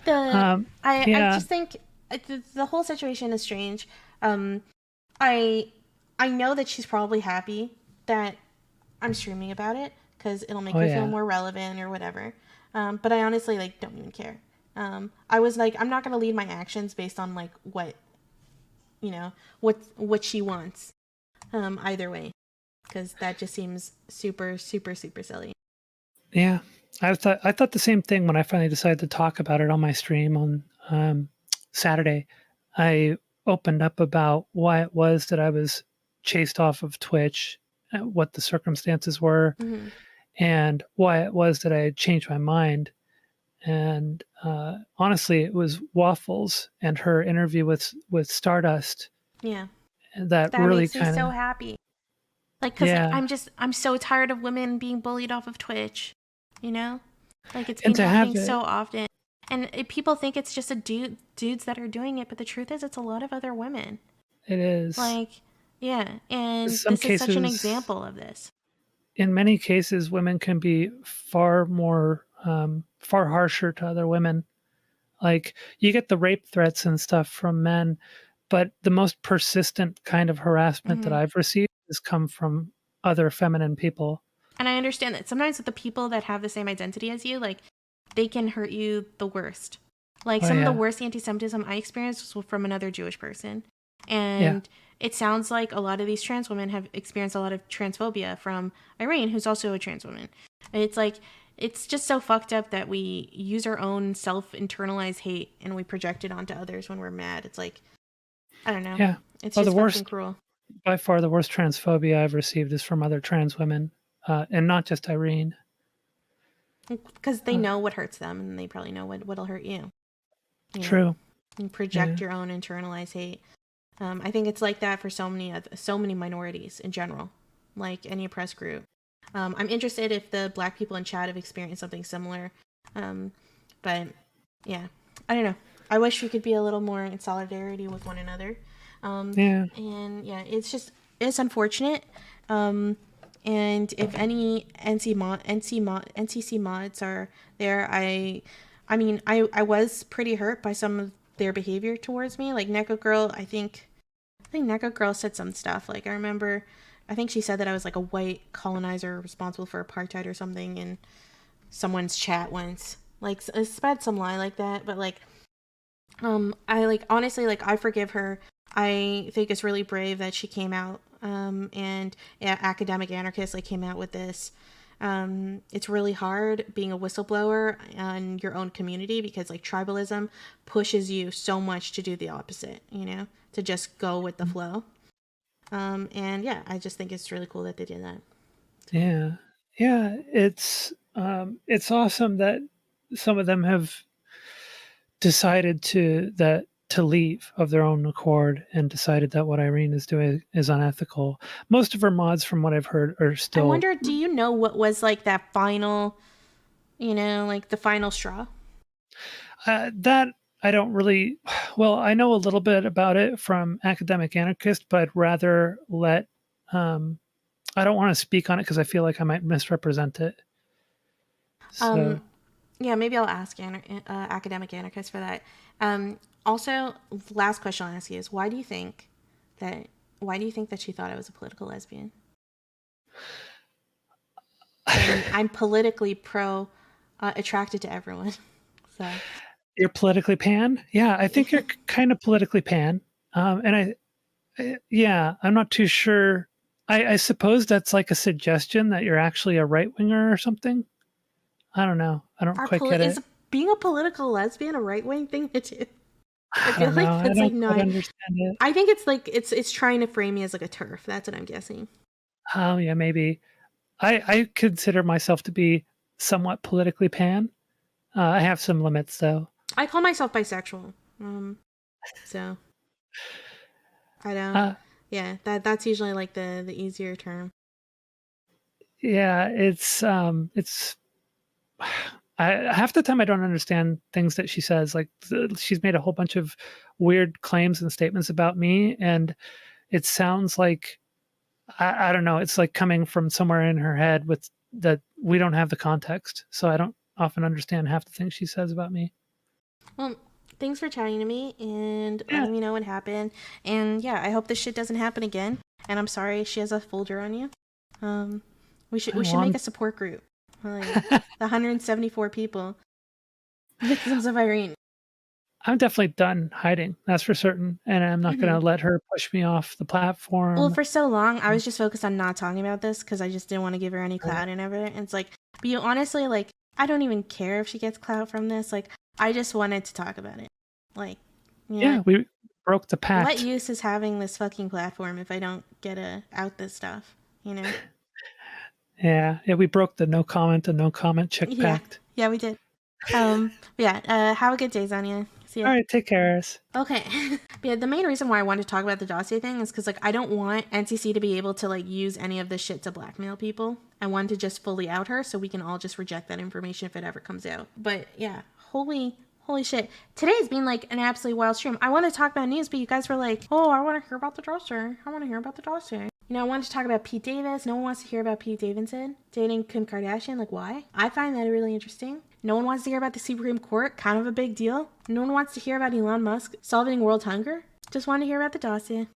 I just think the whole situation is strange. I know that she's probably happy that I'm streaming about it because it'll make her feel more relevant or whatever. But I honestly like don't even care. I was like, I'm not gonna lead my actions based on like what, you know, what she wants. Either way, because that just seems super, super, super silly. Yeah, I thought the same thing when I finally decided to talk about it on my stream on Saturday. I opened up about why it was that I was chased off of Twitch, what the circumstances were, and why it was that I had changed my mind. And honestly, it was Waffles and her interview with Stardust. Yeah, that really makes me so happy. Like, because I'm so tired of women being bullied off of Twitch. You know, like it's been happening so often, and people think it's just dudes that are doing it, but the truth is, it's a lot of other women. It is. Like, yeah, and this is such an example of this. In many cases, women can be far harsher to other women. Like, you get the rape threats and stuff from men, but the most persistent kind of harassment that I've received has come from other feminine people. And I understand that sometimes with the people that have the same identity as you, like, they can hurt you the worst. Like, some of the worst anti-Semitism I experienced was from another Jewish person. And it sounds like a lot of these trans women have experienced a lot of transphobia from Irene, who's also a trans woman. And it's like, it's just so fucked up that we use our own self-internalized hate and we project it onto others when we're mad. It's like, I don't know. Yeah. It's just fucking cruel. By far the worst transphobia I've received is from other trans women. And not just Irene. Because they know what hurts them, and they probably know what'll hurt you. True. And project your own internalized hate. I think it's like that for so many minorities in general, like any oppressed group. I'm interested if the Black people in chat have experienced something similar. But yeah, I don't know. I wish we could be a little more in solidarity with one another. And yeah, it's unfortunate. And if any NCC mods are there, I mean, I was pretty hurt by some of their behavior towards me. Like Neko Girl, I think Neko Girl said some stuff. Like I think she said that I was like a white colonizer responsible for apartheid or something in someone's chat once. Like I spread some lie like that, but like, I like honestly like I forgive her. I think it's really brave that she came out. And Academic Anarchist like came out with this. It's really hard being a whistleblower on your own community because like tribalism pushes you so much to do the opposite, you know, to just go with the flow. And yeah, I just think it's really cool that they did that. Yeah, it's awesome that some of them have decided to leave of their own accord and decided that what Irene is doing is unethical. Most of her mods, from what I've heard, are still... I wonder, do you know what was like that final, you know, like the final straw? That I don't really... Well, I know a little bit about it from Academic Anarchist, but I'd rather let... I don't want to speak on it because I feel like I might misrepresent it. So... yeah, maybe I'll ask Academic Anarchist for that. Also, last question I'll ask you is why do you think that she thought I was a political lesbian? I'm politically attracted to everyone. So you're politically pan? Yeah, I think you're kind of politically pan. And I'm not too sure. I suppose that's like a suggestion that you're actually a right winger or something. I don't know. I don't quite get it. Is being a political lesbian a right wing thing to do? I feel like that's like not. Understand it. I think it's like it's trying to frame me as like a TERF. That's what I'm guessing. Oh yeah, maybe. I consider myself to be somewhat politically pan. I have some limits though. I call myself bisexual. So I don't. Yeah, that's usually like the easier term. Yeah, it's half the time I don't understand things that she says. Like she's made a whole bunch of weird claims and statements about me, and it sounds like I don't know. It's like coming from somewhere in her head with that we don't have the context, so I don't often understand half the things she says about me. Well, Thanks for chatting to me and Yeah. letting me know what happened. And yeah, I hope this shit doesn't happen again. And I'm sorry she has a folder on you. We should make a support group. Like the 174 people. Victims of Irene. I'm definitely done hiding. That's for certain. And I'm not going to let her push me off the platform. Well, for so long, I was just focused on not talking about this because I just didn't want to give her any clout and everything. And it's like, but you honestly, like, I don't even care if she gets clout from this. Like, I just wanted to talk about it. Like, yeah, we broke the pact. What use is having this fucking platform if I don't get to out this stuff, you know? Yeah, we broke the no comment and no comment chick pact. Yeah, we did. Have a good day, Zonia. See ya. All right, take care, Eris. Okay. Yeah, the main reason why I wanted to talk about the Dossier thing is because, like, I don't want NCC to be able to, like, use any of this shit to blackmail people. I wanted to just fully out her so we can all just reject that information if it ever comes out. But, yeah, holy shit. Today's been, like, an absolutely wild stream. I want to talk about news, but you guys were like, oh, I want to hear about the Dossier. You know, I wanted to talk about Pete Davis. No one wants to hear about Pete Davidson dating Kim Kardashian. Like, why? I find that really interesting. No one wants to hear about the Supreme Court. Kind of a big deal. No one wants to hear about Elon Musk solving world hunger. Just want to hear about the Dossier.